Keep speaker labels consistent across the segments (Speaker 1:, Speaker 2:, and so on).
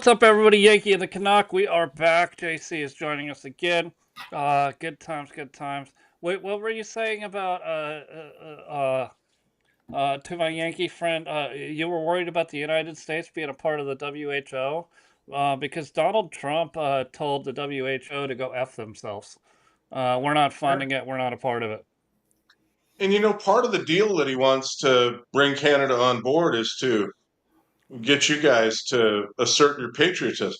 Speaker 1: What's up, everybody? Yankee and the Canuck. We are back. JC is joining us again. Good times, good times. Wait, what were you saying about to my Yankee friend? You were worried about the United States being a part of the WHO because Donald Trump told the WHO to go F themselves. We're not funding it. We're not a part of it.
Speaker 2: And part of the deal that he wants to bring Canada on board is to get you guys to assert your patriotism.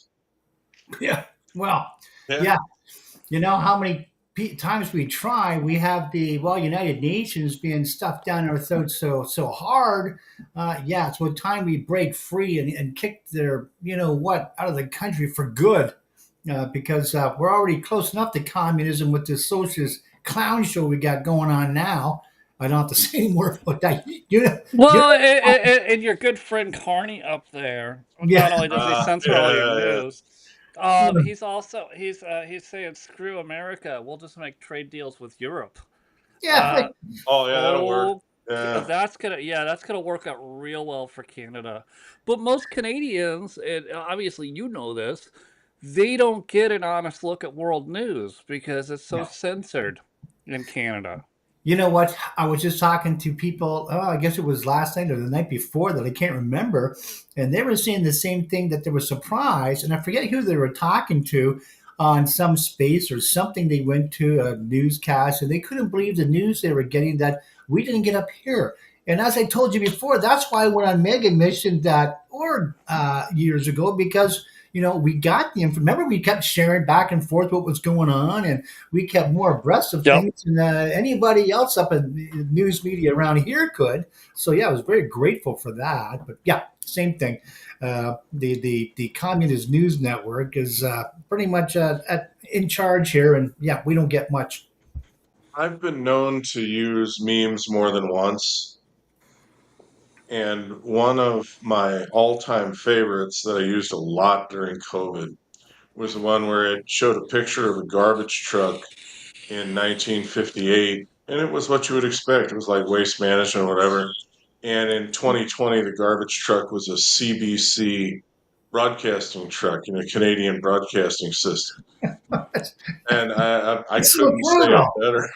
Speaker 3: Yeah. Well,
Speaker 2: Yeah.
Speaker 3: yeah. You know how many times we try, we have the United Nations being stuffed down our throats so hard. Yeah, it's about time we break free and kick their out of the country for good. Because we're already close enough to communism with this socialist clown show we got going on now. I don't have to say any more about that.
Speaker 1: Well, and your good friend Carney up there,
Speaker 3: Yeah.
Speaker 1: not only does he censor all your
Speaker 2: Yeah.
Speaker 1: news, he's also he's saying screw America. We'll just make trade deals with Europe.
Speaker 3: Yeah.
Speaker 1: Uh,
Speaker 2: Oh, yeah, that'll work.
Speaker 1: oh,
Speaker 2: Yeah.
Speaker 1: that's gonna work out real well for Canada. But most Canadians, and obviously you know this, they don't get an honest look at world news because it's so
Speaker 3: No.
Speaker 1: censored in Canada.
Speaker 3: You know what? I was just talking to people. Oh, I guess it was last night or the night before that I can't remember, and they were saying the same thing that they were surprised, and I forget who they were talking to on some space or something. They went to a newscast, and they couldn't believe the news they were getting that we didn't get up here. And as I told you before, that's why I went on megamission.org years ago because we got the information. Remember, we kept sharing back and forth what was going on, and we kept more abreast of
Speaker 1: Yep.
Speaker 3: things than anybody else up in the news media around here could. So yeah, I was very grateful for that. But yeah, same thing. The Communist News Network is pretty much in charge here, and yeah, we don't get much.
Speaker 2: I've been known to use memes more than once. And one of my all-time favorites that I used a lot during COVID was the one where it showed a picture of a garbage truck in 1958, and it was what you would expect. It was like Waste Management or whatever. And in 2020, the garbage truck was a CBC broadcasting truck in a Canadian broadcasting system. And I
Speaker 3: It's so
Speaker 2: couldn't say it
Speaker 3: brutal.
Speaker 2: better.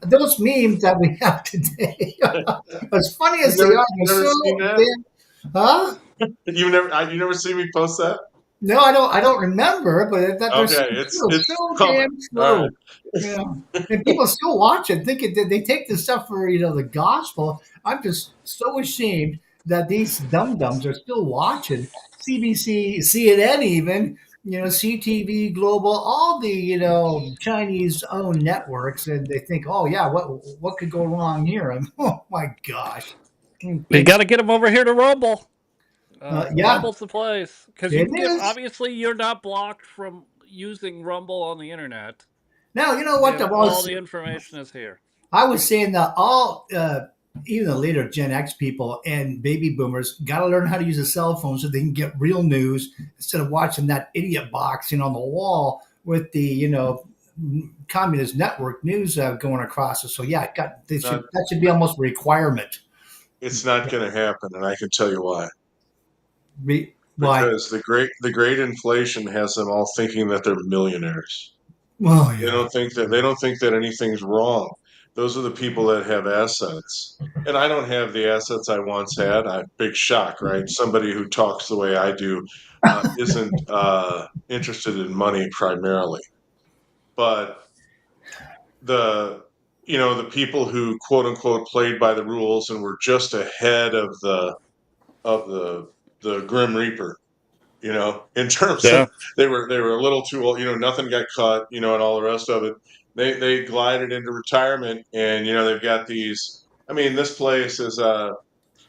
Speaker 3: Those memes that we have today, as funny as they are,
Speaker 2: You
Speaker 3: they're
Speaker 2: never
Speaker 3: so
Speaker 2: seen that?
Speaker 3: damn. Huh?
Speaker 2: You never see me post that?
Speaker 3: No, I don't. I don't remember, but that they're
Speaker 2: Okay, it's
Speaker 3: so
Speaker 2: coming.
Speaker 3: damn
Speaker 2: All
Speaker 3: true.
Speaker 2: right.
Speaker 3: Yeah, and people still watch it. They take this stuff for the gospel. I'm just so ashamed that these dum dums are still watching CBC, CNN, even CTV, Global, all the Chinese owned networks, and they think, oh yeah, what could go wrong here? Oh my gosh,
Speaker 1: You got to get them over here to Rumble.
Speaker 3: yeah,
Speaker 1: Rumble's the place because you
Speaker 3: it
Speaker 1: can get.
Speaker 3: is.
Speaker 1: Obviously, you're not blocked from using Rumble on the internet.
Speaker 3: Now you know what
Speaker 1: And all the information is here.
Speaker 3: I was saying that all, even the later Gen X people and baby boomers got to learn how to use a cell phone so they can get real news instead of watching that idiot box, on the wall with the, communist network news going across it. So yeah, that should be almost a requirement.
Speaker 2: It's not going to happen, and I can tell you why.
Speaker 3: Why?
Speaker 2: Because the great inflation has them all thinking that they're millionaires.
Speaker 3: Oh
Speaker 2: They
Speaker 3: yeah.
Speaker 2: don't think that anything's wrong. Those are the people that have assets. And I don't have the assets I once had. Big shock, right? Somebody who talks the way I do isn't interested in money primarily. But the the people who quote unquote played by the rules and were just ahead of the Grim Reaper, in terms of
Speaker 1: Yeah.
Speaker 2: they were a little too old, nothing got cut, and all the rest of it. They glided into retirement, and they've got these. I mean, this place is I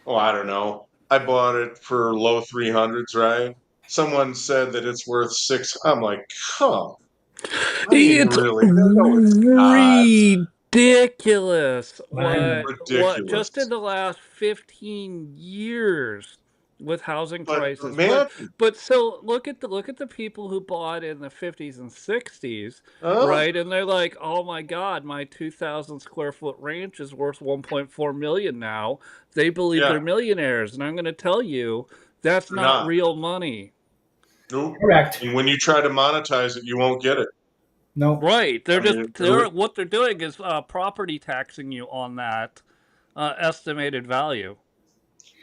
Speaker 2: don't know. I bought it for low 300s, right? Someone said that it's worth six. I'm like, come. I mean,
Speaker 1: It's
Speaker 2: really? No, it's not.
Speaker 1: ridiculous. What just in
Speaker 2: Ridiculous.
Speaker 1: the last 15 years with housing
Speaker 2: But
Speaker 1: prices. But
Speaker 2: man,
Speaker 1: so look at the people who bought in the 50s and 60s,
Speaker 2: oh,
Speaker 1: right? And they're like, "Oh my god, my 2,000 square foot ranch is worth 1.4 million now." They believe
Speaker 2: yeah,
Speaker 1: they're millionaires, and I'm going to tell you That's
Speaker 2: They're
Speaker 1: not
Speaker 2: not.
Speaker 1: real money.
Speaker 2: Nope.
Speaker 3: Correct.
Speaker 2: And when you try to monetize it, you won't get it.
Speaker 3: No.
Speaker 1: Right.
Speaker 2: I mean,
Speaker 1: What they're doing is property taxing you on that estimated value.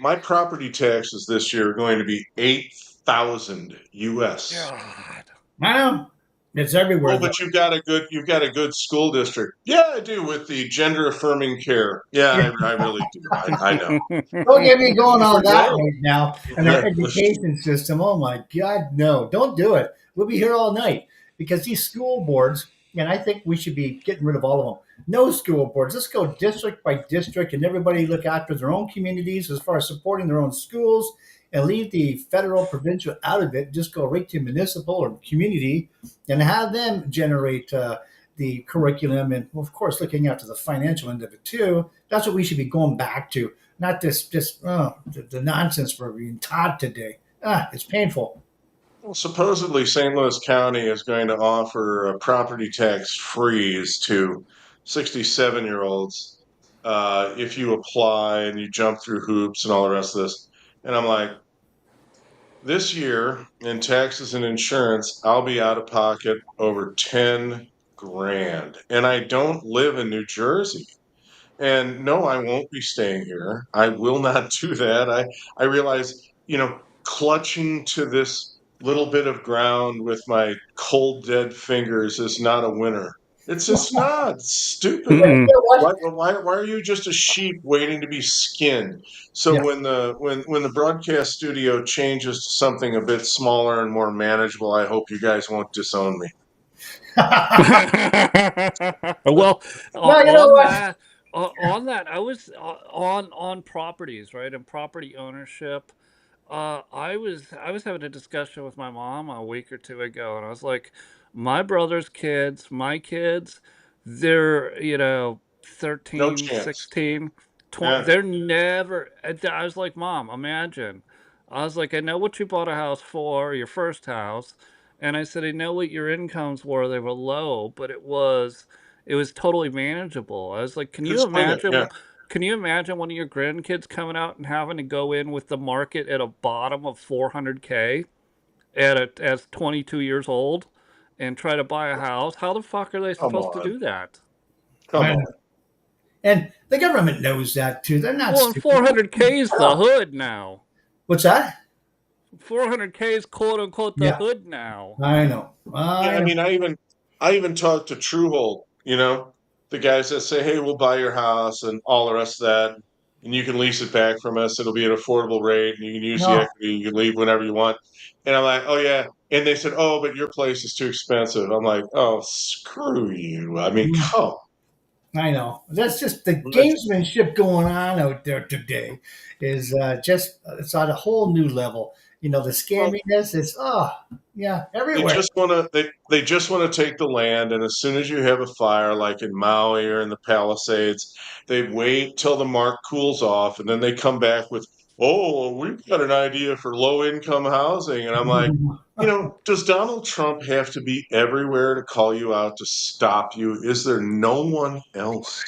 Speaker 2: my property taxes this year are going to be 8,000 US.
Speaker 1: God.
Speaker 3: I know. It's everywhere
Speaker 2: Oh,
Speaker 3: though.
Speaker 2: but you've got a good school district. Yeah, I do with the gender affirming care. Yeah, I really do. I know.
Speaker 3: Don't get me going on
Speaker 2: For
Speaker 3: that
Speaker 2: real.
Speaker 3: right now. And our education system, oh my God, no, don't do it. We'll be here all night because these school boards, and I think we should be getting rid of all of them. No school boards. Let's go district by district and everybody look after their own communities as far as supporting their own schools and leave the federal, provincial out of it. Just go right to municipal or community and have them generate the curriculum and, of course, looking after the financial end of it too. That's what we should be going back to, not this just the nonsense we're being taught today. It's painful.
Speaker 2: Well, supposedly, St. Louis County is going to offer a property tax freeze to 67-year-olds if you apply and you jump through hoops and all the rest of this. And I'm like, this year in taxes and insurance, I'll be out of pocket over 10 grand. And I don't live in New Jersey. And no, I won't be staying here. I will not do that. I realize, clutching to this little bit of ground with my cold, dead fingers is not a winner. It's just not. It's stupid.
Speaker 3: But you
Speaker 1: Mm-mm.
Speaker 3: know what?
Speaker 2: Why are you just a sheep waiting to be skinned? So
Speaker 3: Yeah.
Speaker 2: when the broadcast studio changes to something a bit smaller and more manageable, I hope you guys won't disown me.
Speaker 1: Well,
Speaker 3: No, you know what?
Speaker 1: on that, I was on properties, right, and property ownership. I was having a discussion with my mom a week or two ago, and I was like, my brother's kids, my kids, they're,
Speaker 2: No
Speaker 1: 13,
Speaker 2: chance.
Speaker 1: 16, 20,
Speaker 2: Yeah,
Speaker 1: they're never. I was like, Mom, imagine. I was like, I know what you bought a house for, your first house, and I said, I know what your incomes were. They were low, but it was totally manageable. I was like, can
Speaker 2: good
Speaker 1: you
Speaker 2: swinging.
Speaker 1: imagine?
Speaker 2: Yeah,
Speaker 1: Can you imagine one of your grandkids coming out and having to go in with the market at a bottom of 400K as 22 years old and try to buy a house? How the fuck are they
Speaker 2: come
Speaker 1: supposed to
Speaker 2: on,
Speaker 1: do that?
Speaker 2: come
Speaker 3: I
Speaker 2: on.
Speaker 3: know. And the government knows that too. They're not
Speaker 1: Well, and
Speaker 3: stupid.
Speaker 1: 400K is the hood now.
Speaker 3: What's that?
Speaker 1: 400K is quote unquote the
Speaker 3: Yeah,
Speaker 1: hood now.
Speaker 3: I know.
Speaker 2: Yeah,
Speaker 3: I
Speaker 2: I
Speaker 3: know.
Speaker 2: mean, I even talked to Truehold, the guys that say, "Hey, we'll buy your house and all the rest of that, and you can lease it back from us. It'll be an affordable rate, and you can use the
Speaker 3: No.
Speaker 2: equity. You can leave whenever you want." And I'm like, "Oh yeah," and they said, "Oh, but your place is too expensive." I'm like, "Oh, screw you! I mean,
Speaker 3: Mm,
Speaker 2: come
Speaker 3: I know. That's just the
Speaker 2: on."
Speaker 3: gamesmanship going on out there today. Is just it's on a whole new level. The
Speaker 2: Well,
Speaker 3: scamminess is yeah
Speaker 2: They
Speaker 3: everywhere.
Speaker 2: just want to they just want to take the land, and as soon as you have a fire, like in Maui or in the Palisades, they wait till the mark cools off, and then they come back with, "Oh, we've got an idea for low income housing," and I'm like, does Donald Trump have to be everywhere to call you out to stop you? Is there no one else?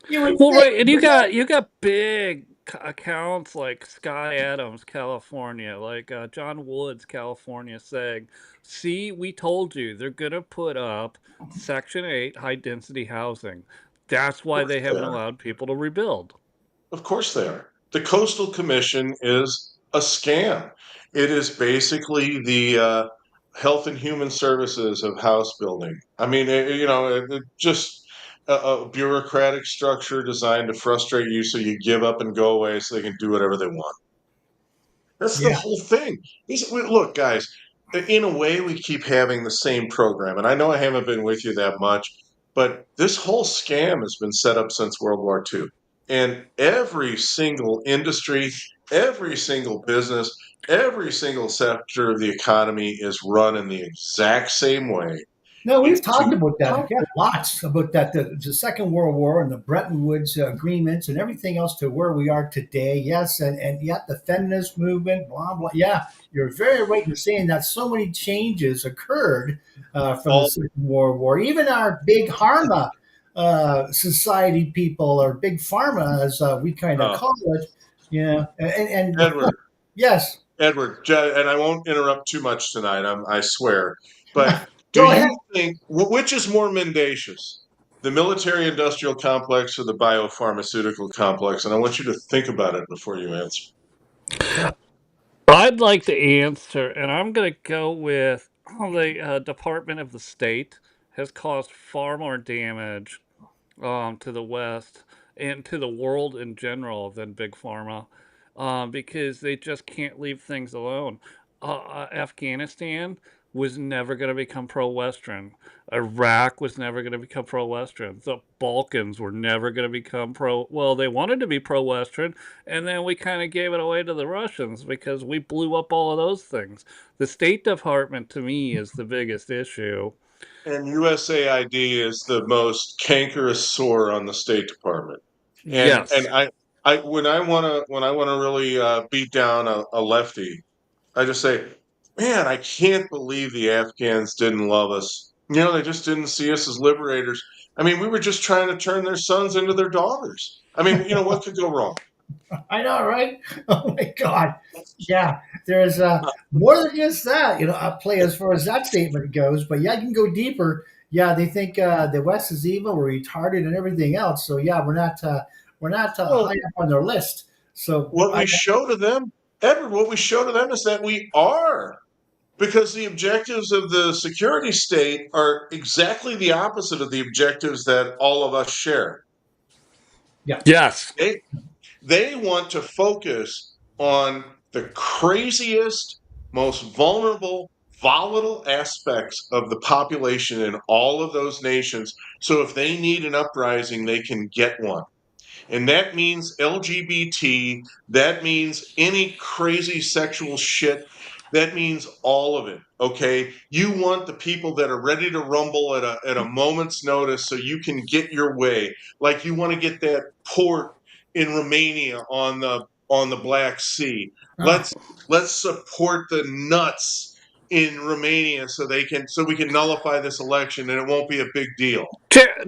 Speaker 3: You would
Speaker 1: Well,
Speaker 3: think,
Speaker 1: right, and you
Speaker 3: but
Speaker 1: got you got big accounts like Sky Adams, California, like John Woods, California, saying, "See, we told you they're gonna put up Section 8 high density housing. That's
Speaker 2: Of
Speaker 1: why
Speaker 2: course
Speaker 1: they
Speaker 2: they
Speaker 1: haven't
Speaker 2: are.
Speaker 1: allowed people to rebuild."
Speaker 2: Of course they are. The Coastal Commission is a scam. It is basically the Health and Human Services of house building. I mean, it just a bureaucratic structure designed to frustrate you so you give up and go away so they can do whatever they want. That's the
Speaker 3: yeah,
Speaker 2: whole thing. Look, guys, in a way, we keep having the same program. And I know I haven't been with you that much, but this whole scam has been set up since World War II. And every single industry, every single business, every single sector of the economy is run in the exact same way.
Speaker 3: no, we've
Speaker 2: It's
Speaker 3: talked
Speaker 2: to
Speaker 3: about that.
Speaker 2: pump.
Speaker 3: Yeah, lots about that. The Second World War and the Bretton Woods agreements and everything else to where we are today. Yes, and yet the feminist movement, blah blah. Yeah, you're very right in saying that so many changes occurred from the
Speaker 2: all
Speaker 3: Second World War. Even our big Pharma society people, or big Pharma, as we kind of
Speaker 2: uh,
Speaker 3: call it. Yeah, and
Speaker 2: Edward.
Speaker 3: Yes.
Speaker 2: Edward, and I won't interrupt too much tonight, I swear. But do
Speaker 3: Go ahead.
Speaker 2: you think, which is more mendacious, the military industrial complex or the biopharmaceutical complex? And I want you to think about it before you answer.
Speaker 1: I'd like to answer, and I'm going to go with the Department of the State has caused far more damage to the West and to the world in general than Big Pharma, because they just can't leave things alone. Afghanistan was never going to become pro-Western. Iraq was never going to become pro-Western. The Balkans were never going to become pro. Well, they wanted to be pro-Western, and then we kind of gave it away to the Russians because we blew up all of those things. The State Department, to me, is the biggest issue.
Speaker 2: And USAID is the most cankerous sore on the State Department. And
Speaker 1: Yes.
Speaker 2: I when I wanna really beat down a lefty, I just say, man, I can't believe the Afghans didn't love us. They just didn't see us as liberators. I mean, we were just trying to turn their sons into their daughters. I mean, what could go wrong?
Speaker 3: I know, right? Oh my God. Yeah, there's more than just that. I play as far as that statement goes, but yeah, you can go deeper. Yeah, they think the West is evil, we're retarded, and everything else. So yeah, we're not high
Speaker 2: Well,
Speaker 3: up on their list. So
Speaker 2: what
Speaker 3: I
Speaker 2: we show to them, Edward, what we show to them is that we are. Because the objectives of the security state are exactly the opposite of the objectives that all of us share.
Speaker 3: yeah.
Speaker 1: Yes.
Speaker 2: They they want to focus on the craziest, most vulnerable, volatile aspects of the population in all of those nations. So if they need an uprising, they can get one. And that means LGBT, that means any crazy sexual shit, that means all of it. Okay, you want the people that are ready to rumble at a moment's notice so you can get your way. Like you want to get that port in Romania on the Black Sea.
Speaker 3: Oh,
Speaker 2: Let's support the nuts in Romania so we can nullify this election and it won't be a big deal.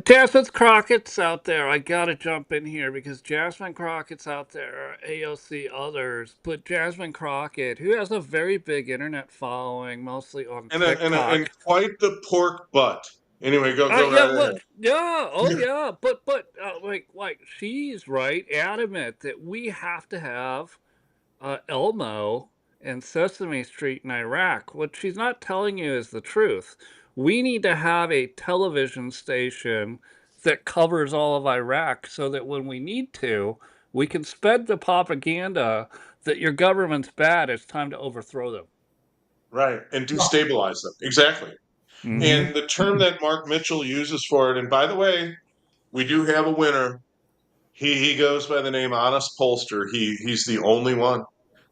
Speaker 1: Jasmine Crockett's out there. I gotta jump in here because Jasmine Crockett's out there, AOC others, but Jasmine Crockett, who has a very big internet following, mostly on
Speaker 2: And
Speaker 1: TikTok.
Speaker 2: quite the pork butt. Anyway, go
Speaker 1: Yeah,
Speaker 2: right
Speaker 1: well,
Speaker 2: ahead.
Speaker 1: yeah, oh yeah, but like she's right, adamant that we have to have Elmo and Sesame Street in Iraq. What she's not telling you is the truth. We need to have a television station that covers all of Iraq so that when we need to, we can spread the propaganda that your government's bad. It's time to overthrow them.
Speaker 2: Right, and
Speaker 3: no.
Speaker 2: destabilize them. Exactly.
Speaker 1: Hmm.
Speaker 2: And the term that Mark Mitchell uses for it, and by the way, we do have a winner. He goes by the name Honest Pollster. He's the only one.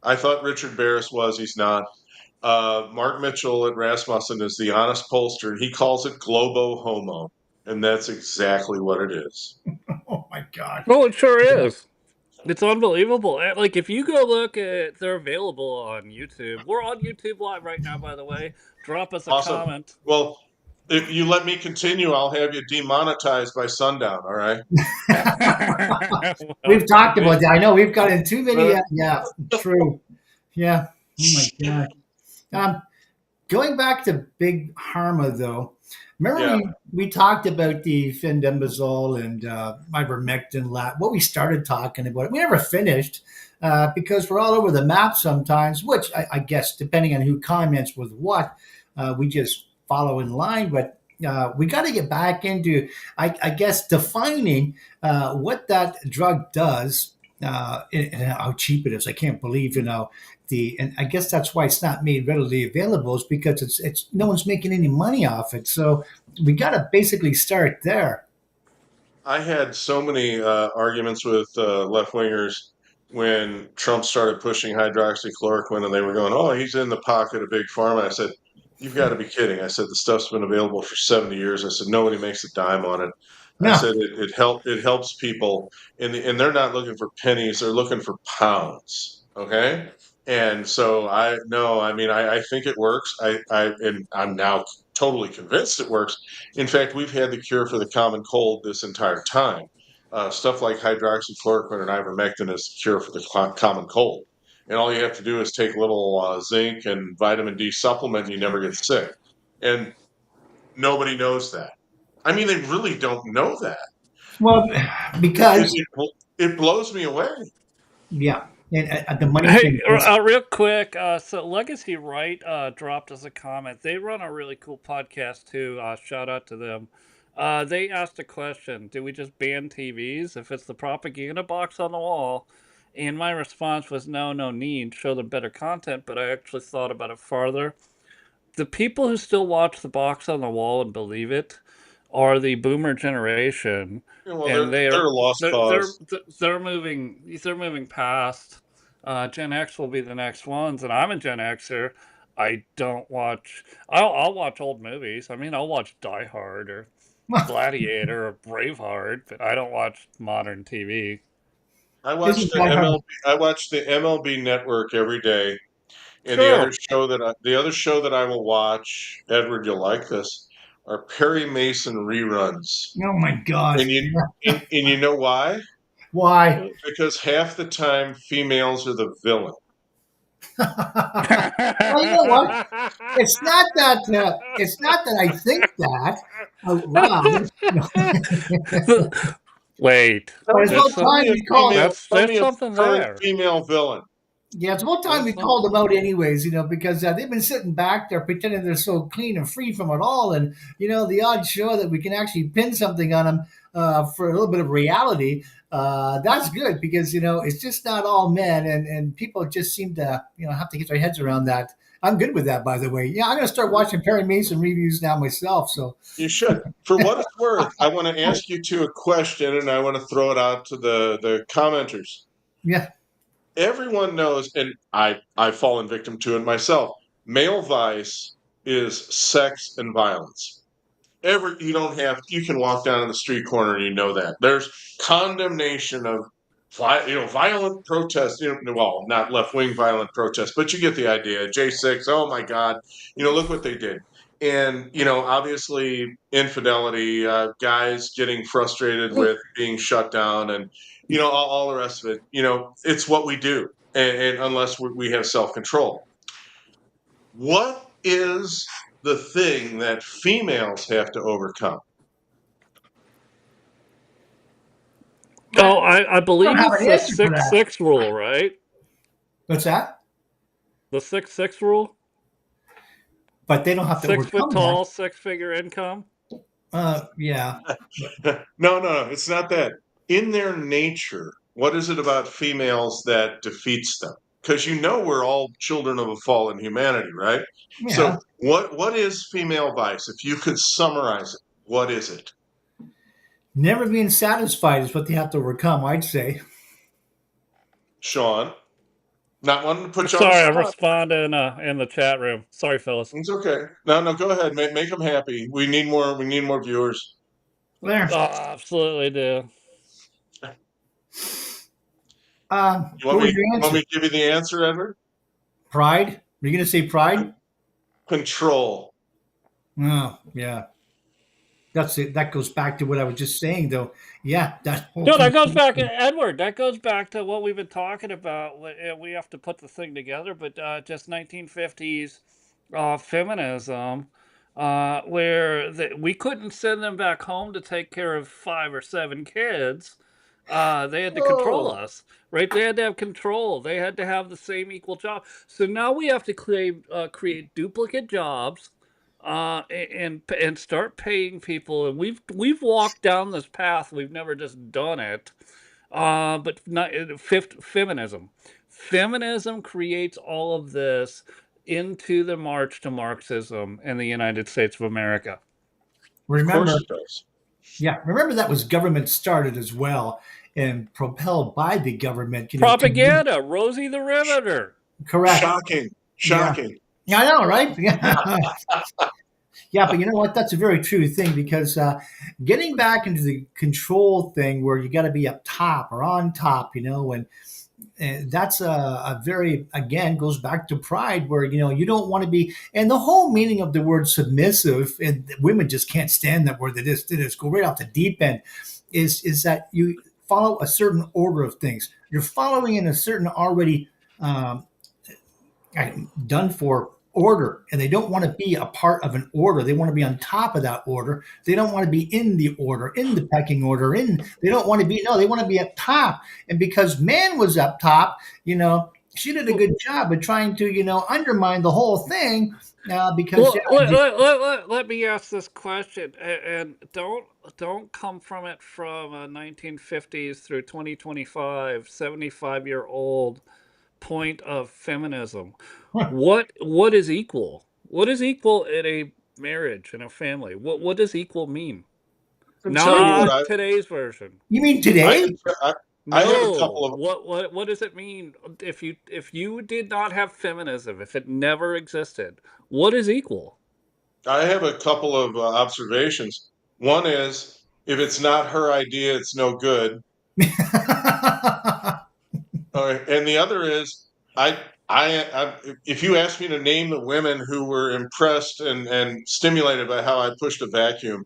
Speaker 2: I thought Richard Barris was. He's not. Mark Mitchell at Rasmussen is the Honest Pollster. He calls it Globo Homo, and that's exactly what it is.
Speaker 3: Oh my God.
Speaker 1: Oh, it sure
Speaker 3: Yeah.
Speaker 1: is. It's unbelievable. Like if you go look at, they're available on YouTube. We're on YouTube Live right now, by the way. Drop us a
Speaker 2: Awesome.
Speaker 1: comment.
Speaker 2: Well, if you let me continue, I'll have you demonetized by sundown. All right.
Speaker 1: Well,
Speaker 3: We've talked
Speaker 1: may-
Speaker 3: about that. I know we've gotten too many.
Speaker 2: Uh,
Speaker 3: Yeah, true. Yeah. Oh my God. Um, Going back to Big Pharma, though, remember
Speaker 2: yeah.
Speaker 3: we talked about the fenbendazole and ivermectin. What we started talking about, we never finished because we're all over the map sometimes. Which I guess, depending on who comments with what, we just follow in line. But we got to get back into, I guess, defining what that drug does and how cheap it is. I can't believe, and I guess that's why it's not made readily available is because it's no one's making any money off it. So we got to basically start there.
Speaker 2: I had so many arguments with left wingers when Trump started pushing hydroxychloroquine, and they were going, "Oh, he's in the pocket of big pharma." I said, "You've got to be kidding!" I said, "The stuff's been available for 70 years." I said, "Nobody makes a dime on it." I
Speaker 3: No,
Speaker 2: said, it helps people, and they're not looking for pennies; they're looking for pounds." Okay. And so I no, I mean I think it works. And I'm now totally convinced it works. In fact, we've had the cure for the common cold this entire time. Stuff like hydroxychloroquine and ivermectin is the cure for the common cold. and all you have to do is take a little zinc and vitamin D supplement, and you never get sick. And nobody knows that. I mean, they really don't know that.
Speaker 3: Well,
Speaker 2: It, it,
Speaker 3: because
Speaker 2: it, it blows me away.
Speaker 3: yeah, and the money
Speaker 1: Hey,
Speaker 3: thing is
Speaker 1: real quick. So Legacy Right dropped us a comment. They run a really cool podcast too. Shout out to them. They asked a question: do we just ban TVs if it's the propaganda box on the wall? And my response was no, no need. Show them better content. But I actually thought about it farther. The people who still watch the box on the wall and believe it are the boomer generation,
Speaker 2: You know, well,
Speaker 1: and
Speaker 2: they're a lost
Speaker 1: they're they're,
Speaker 2: cause.
Speaker 1: they're moving past. Gen X will be the next ones, and I'm a Gen Xer. I don't watch. I'll watch old movies. I mean, I'll watch Die Hard or Gladiator or Braveheart, but I don't watch modern TV.
Speaker 3: isn't that hard?
Speaker 2: I watch the MLB Network every day. And
Speaker 1: Sure.
Speaker 2: the other show that I will watch, Edward, you'll like this, are Perry Mason reruns.
Speaker 3: Oh my gosh!
Speaker 2: And you know why?
Speaker 3: Why?
Speaker 2: Because half the time females are the villain.
Speaker 3: Well, you know what? It's not that. It's not that I think that out loud.
Speaker 1: Wait,
Speaker 3: But it's about
Speaker 1: there's
Speaker 3: time we called.
Speaker 2: Tell
Speaker 1: there's
Speaker 2: me a
Speaker 1: something
Speaker 2: current
Speaker 1: there.
Speaker 2: female villain.
Speaker 3: Yeah, it's about time we
Speaker 1: There's
Speaker 3: called them
Speaker 1: something.
Speaker 3: out, anyways. Because they've been sitting back there pretending they're so clean and free from it all, and the odd show that we can actually pin something on them for a little bit of reality. That's good because it's just not all men, and people just seem to have to get their heads around that. I'm good with that, by the way. Yeah, I'm gonna start watching Perry Mason reviews now myself. So
Speaker 2: You should. For what it's worth, I want to ask you two a question, and I want to throw it out to the commenters.
Speaker 3: yeah,
Speaker 2: Everyone knows, and I've fallen victim to it myself. Male vice is sex and violence. You can walk down in the street corner and you know that there's condemnation of violent protest. Well, not left wing violent protest, but you get the idea. J6, oh my God, look what they did. And obviously infidelity, guys getting frustrated with being shut down, and all the rest of it. It's what we do, and unless we have self control. What is the thing that females have to overcome?
Speaker 1: Oh, I
Speaker 3: I don't
Speaker 1: believe
Speaker 3: have
Speaker 1: it's
Speaker 3: an
Speaker 1: the
Speaker 3: answer for
Speaker 1: six
Speaker 3: that.
Speaker 1: six rule, right?
Speaker 3: What's that?
Speaker 1: The 6-6 rule.
Speaker 3: But they don't have to
Speaker 1: 6 foot
Speaker 3: overcome that.
Speaker 1: tall, 6 figure income.
Speaker 3: Yeah.
Speaker 2: No, it's not that. In their nature, what is it about females that defeats them? Because we're all children of a fallen humanity, right?
Speaker 3: Yeah.
Speaker 2: So what is female vice? If you could summarize it, what is it?
Speaker 3: Never being satisfied is what they have to overcome, I'd say.
Speaker 2: Sean, not wanting to put you on the
Speaker 1: Sorry, I'm
Speaker 2: spot.
Speaker 1: responding in the chat room. Sorry, Phyllis.
Speaker 2: It's okay. No, go ahead. Make them happy. We need more. We need more viewers.
Speaker 3: There.
Speaker 1: Oh, absolutely do.
Speaker 3: What was your
Speaker 2: You want
Speaker 3: answer?
Speaker 2: me to give you the answer, Edward?
Speaker 3: Pride? Are you going to say pride?
Speaker 2: Control.
Speaker 3: Oh, yeah. That's it. That goes back to what I was just saying, though. Yeah, that whole
Speaker 1: No, that goes
Speaker 3: control
Speaker 1: back,
Speaker 3: thing.
Speaker 1: Edward. That goes back to what we've been talking about. We have to put the thing together, but just 1950s feminism, where we couldn't send them back home to take care of 5 or 7 kids. They had to control
Speaker 2: Oh,
Speaker 1: us, right? They had to have control. They had to have the same equal job. So now we have to create duplicate jobs, and start paying people. And we've walked down this path. We've never just done it. But not fifth feminism. Feminism creates all of this into the march to Marxism in the United States of America.
Speaker 2: of course
Speaker 3: Remember,
Speaker 2: it does.
Speaker 3: yeah, remember that was government started as well and propelled by the government,
Speaker 1: Propaganda, Rosie the Riveter.
Speaker 3: correct.
Speaker 2: Shocking.
Speaker 3: Yeah.
Speaker 2: Shocking.
Speaker 3: Yeah, I know, right? Yeah. Yeah, but you know what? That's a very true thing because getting back into the control thing where you got to be up top or on top, and that's a very, again, goes back to pride where you don't want to be, and the whole meaning of the word submissive, and women just can't stand that word. They just go right off the deep end. Is that you follow a certain order of things? You're following in a certain already um, done for order, and they don't want to be a part of an order. They want to be on top of that order. They don't want to be in the order, in the pecking order. In they don't want to be no. They want to be up top. And because man was up top, she did a good job of trying to undermine the whole thing. Because
Speaker 1: Well, let me ask this question, and don't come from it from 1950s through 2025, 75-year-old point of feminism. What is equal? What is equal in a marriage, in a family? What does equal mean?
Speaker 2: I can tell you
Speaker 3: you
Speaker 1: Not today's version.
Speaker 3: mean
Speaker 2: I
Speaker 3: today?
Speaker 2: can I have a couple
Speaker 1: No.
Speaker 2: of
Speaker 1: What does it mean if you did not have feminism, if it never existed? What is equal?
Speaker 2: observations. One is if it's not her idea, it's no good. And the other is I, if you ask me to name the women who were impressed and stimulated by how I pushed a vacuum,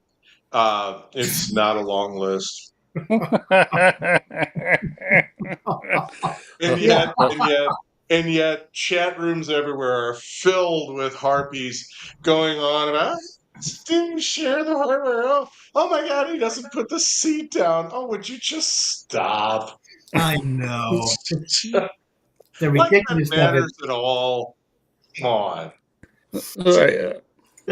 Speaker 2: it's not a long list. And
Speaker 3: Yeah.
Speaker 2: yet, and yet, and yet, chat rooms everywhere are filled with harpies going on about. Didn't share the hardware. Oh my God, he doesn't put the seat down. Oh, would you just stop?
Speaker 3: I know. It's the
Speaker 2: Like that
Speaker 3: ridiculous of it.
Speaker 2: matters at all. Come on.
Speaker 1: Right.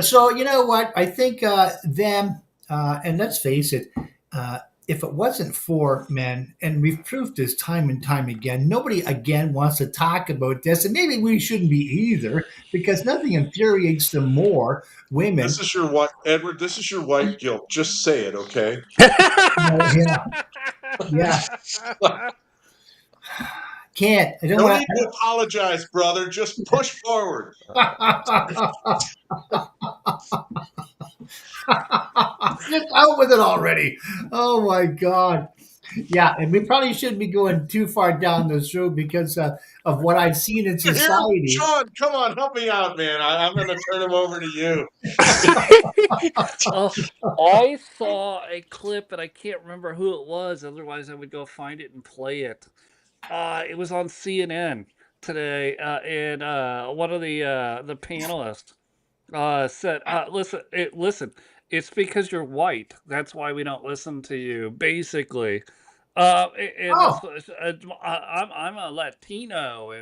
Speaker 3: So you know what? I think them, and let's face it, if it wasn't for men, and we've proved this time and time again, nobody again wants to talk about this, and maybe we shouldn't be either, because nothing infuriates them more.
Speaker 2: This
Speaker 3: Women,
Speaker 2: is your white Edward. This is your white guilt. Just say it, okay?
Speaker 3: yeah, yeah, can't. I don't
Speaker 2: No
Speaker 3: want.
Speaker 2: need to apologize, brother. Just push forward.
Speaker 3: Just out with it already. Oh my God. Yeah, and we probably shouldn't be going too far down this road because of what I've seen in
Speaker 2: Here,
Speaker 3: society.
Speaker 2: Sean, come on, help me out, man. I'm going to turn him over to you.
Speaker 1: Oh, I saw a clip and I can't remember who it was. Otherwise, I would go find it and play it. It was on CNN today, and one of the panelists said, listen, it's because you're white. That's why we don't listen to you." Basically, and
Speaker 3: Oh,
Speaker 1: this was, I'm a Latino,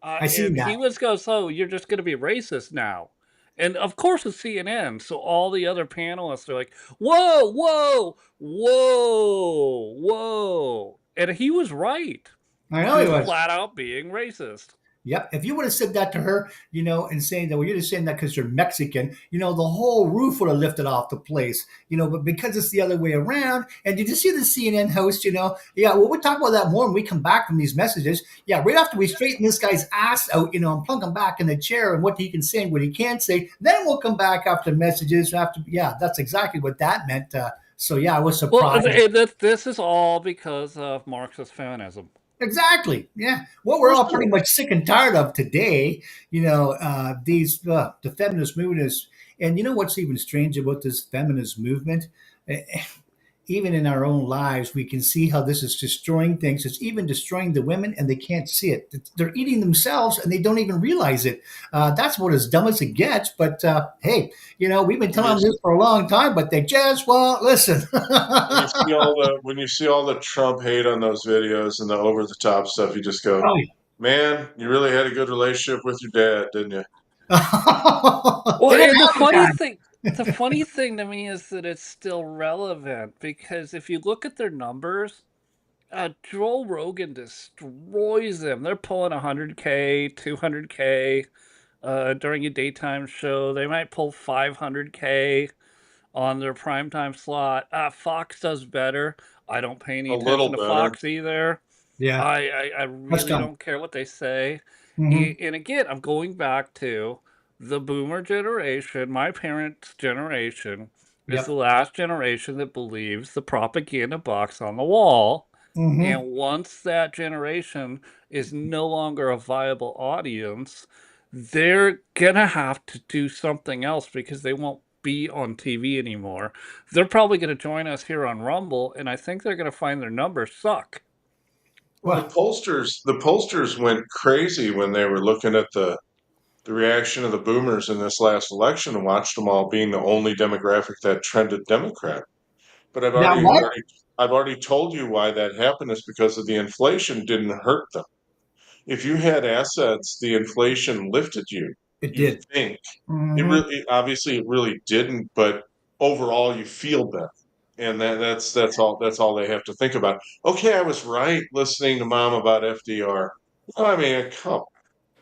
Speaker 3: I seen
Speaker 1: and he
Speaker 3: that.
Speaker 1: was goes, "So you're just going to be racist now?" And of course it's CNN, so all the other panelists are like, "Whoa, whoa, whoa, whoa," and he was right.
Speaker 3: I know
Speaker 1: He
Speaker 3: he
Speaker 1: was
Speaker 3: was.
Speaker 1: flat out being racist.
Speaker 3: Yep. If you would have said that to her, and saying that, well, you're just saying that because you're Mexican, the whole roof would have lifted off the place, but because it's the other way around. And did you see the CNN host, Yeah, well, we'll talk about that more when we come back from these messages. Yeah, right after we straighten this guy's ass out, and plunk him back in the chair and what he can say and what he can't say, then we'll come back after messages. Yeah, that's exactly what that meant. So, yeah, I was
Speaker 1: Well,
Speaker 3: surprised.
Speaker 1: this is all because of Marxist feminism.
Speaker 3: Exactly. Yeah. What we're
Speaker 2: Where's
Speaker 3: all pretty
Speaker 2: the
Speaker 3: much sick and tired of today, these the feminist movement is, and what's even strange about this feminist movement? Even in our own lives, we can see how this is destroying things. It's even destroying the women, and they can't see it. They're eating themselves, and they don't even realize it. That's what as dumb as it gets. But hey, we've been
Speaker 2: when you
Speaker 3: telling them this for a long time, but they just won't listen.
Speaker 2: when you see all the Trump hate on those videos and the over the top stuff, you just go,
Speaker 3: Oh,
Speaker 2: man, you really had a good relationship with your dad, didn't you?
Speaker 1: Well,
Speaker 3: they didn't
Speaker 1: and
Speaker 3: have a dad.
Speaker 1: the funny thing to me is that it's still relevant because if you look at their numbers, Joel Rogan destroys them. They're pulling 100K, 200K during a daytime show. They might pull 500K on their primetime slot. Fox does better. I don't pay any
Speaker 2: A little
Speaker 1: attention to
Speaker 2: better.
Speaker 1: Fox either.
Speaker 3: Yeah,
Speaker 1: I
Speaker 3: that's
Speaker 1: really
Speaker 3: dumb.
Speaker 1: don't care what they say.
Speaker 3: Hmm.
Speaker 1: And again, I'm going back to the boomer generation. My parents' generation is the
Speaker 3: Yep.
Speaker 1: last generation that believes the propaganda box on the wall.
Speaker 3: Hmm.
Speaker 1: And once that generation is no longer a viable audience, they're gonna have to do something else because they won't be on TV anymore. They're probably going to join us here on Rumble, and I think they're going to find their numbers suck.
Speaker 2: Well,
Speaker 3: Well,
Speaker 2: the pollsters went crazy when they were looking at the reaction of the boomers in this last election and watched them all being the only demographic that trended Democrat. But
Speaker 3: now what?
Speaker 2: I've already told you why that happened is because of the inflation didn't hurt them. If you had assets, the inflation lifted you.
Speaker 3: It
Speaker 2: You
Speaker 3: did.
Speaker 2: think it
Speaker 3: Hmm.
Speaker 2: really obviously it really didn't, but overall you feel better. And that's all they have to think about. Okay, I was right listening to mom about FDR. I mean, come,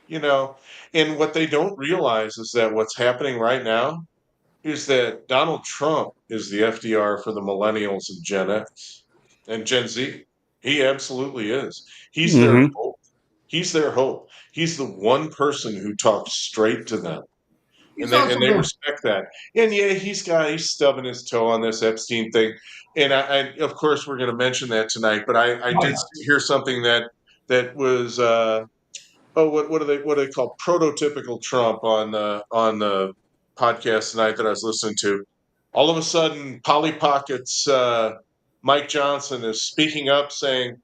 Speaker 2: you know, and what they don't realize is that what's happening right now is that Donald Trump is the FDR for the millennials and Gen X and Gen Z. He absolutely is. He's their
Speaker 1: Hmm.
Speaker 2: hope. He's their hope. He's the one person who talks straight to them,
Speaker 3: He's
Speaker 2: and
Speaker 3: also
Speaker 2: they
Speaker 3: the
Speaker 2: respect that. And yeah, he's stubbing his toe on this Epstein thing, and I of course we're going to mention that tonight. But I
Speaker 3: oh
Speaker 2: did
Speaker 3: yeah.
Speaker 2: hear something that was what do they call prototypical Trump on the podcast tonight that I was listening to. All of a sudden, Polly Pockets Mike Johnson is speaking up, saying,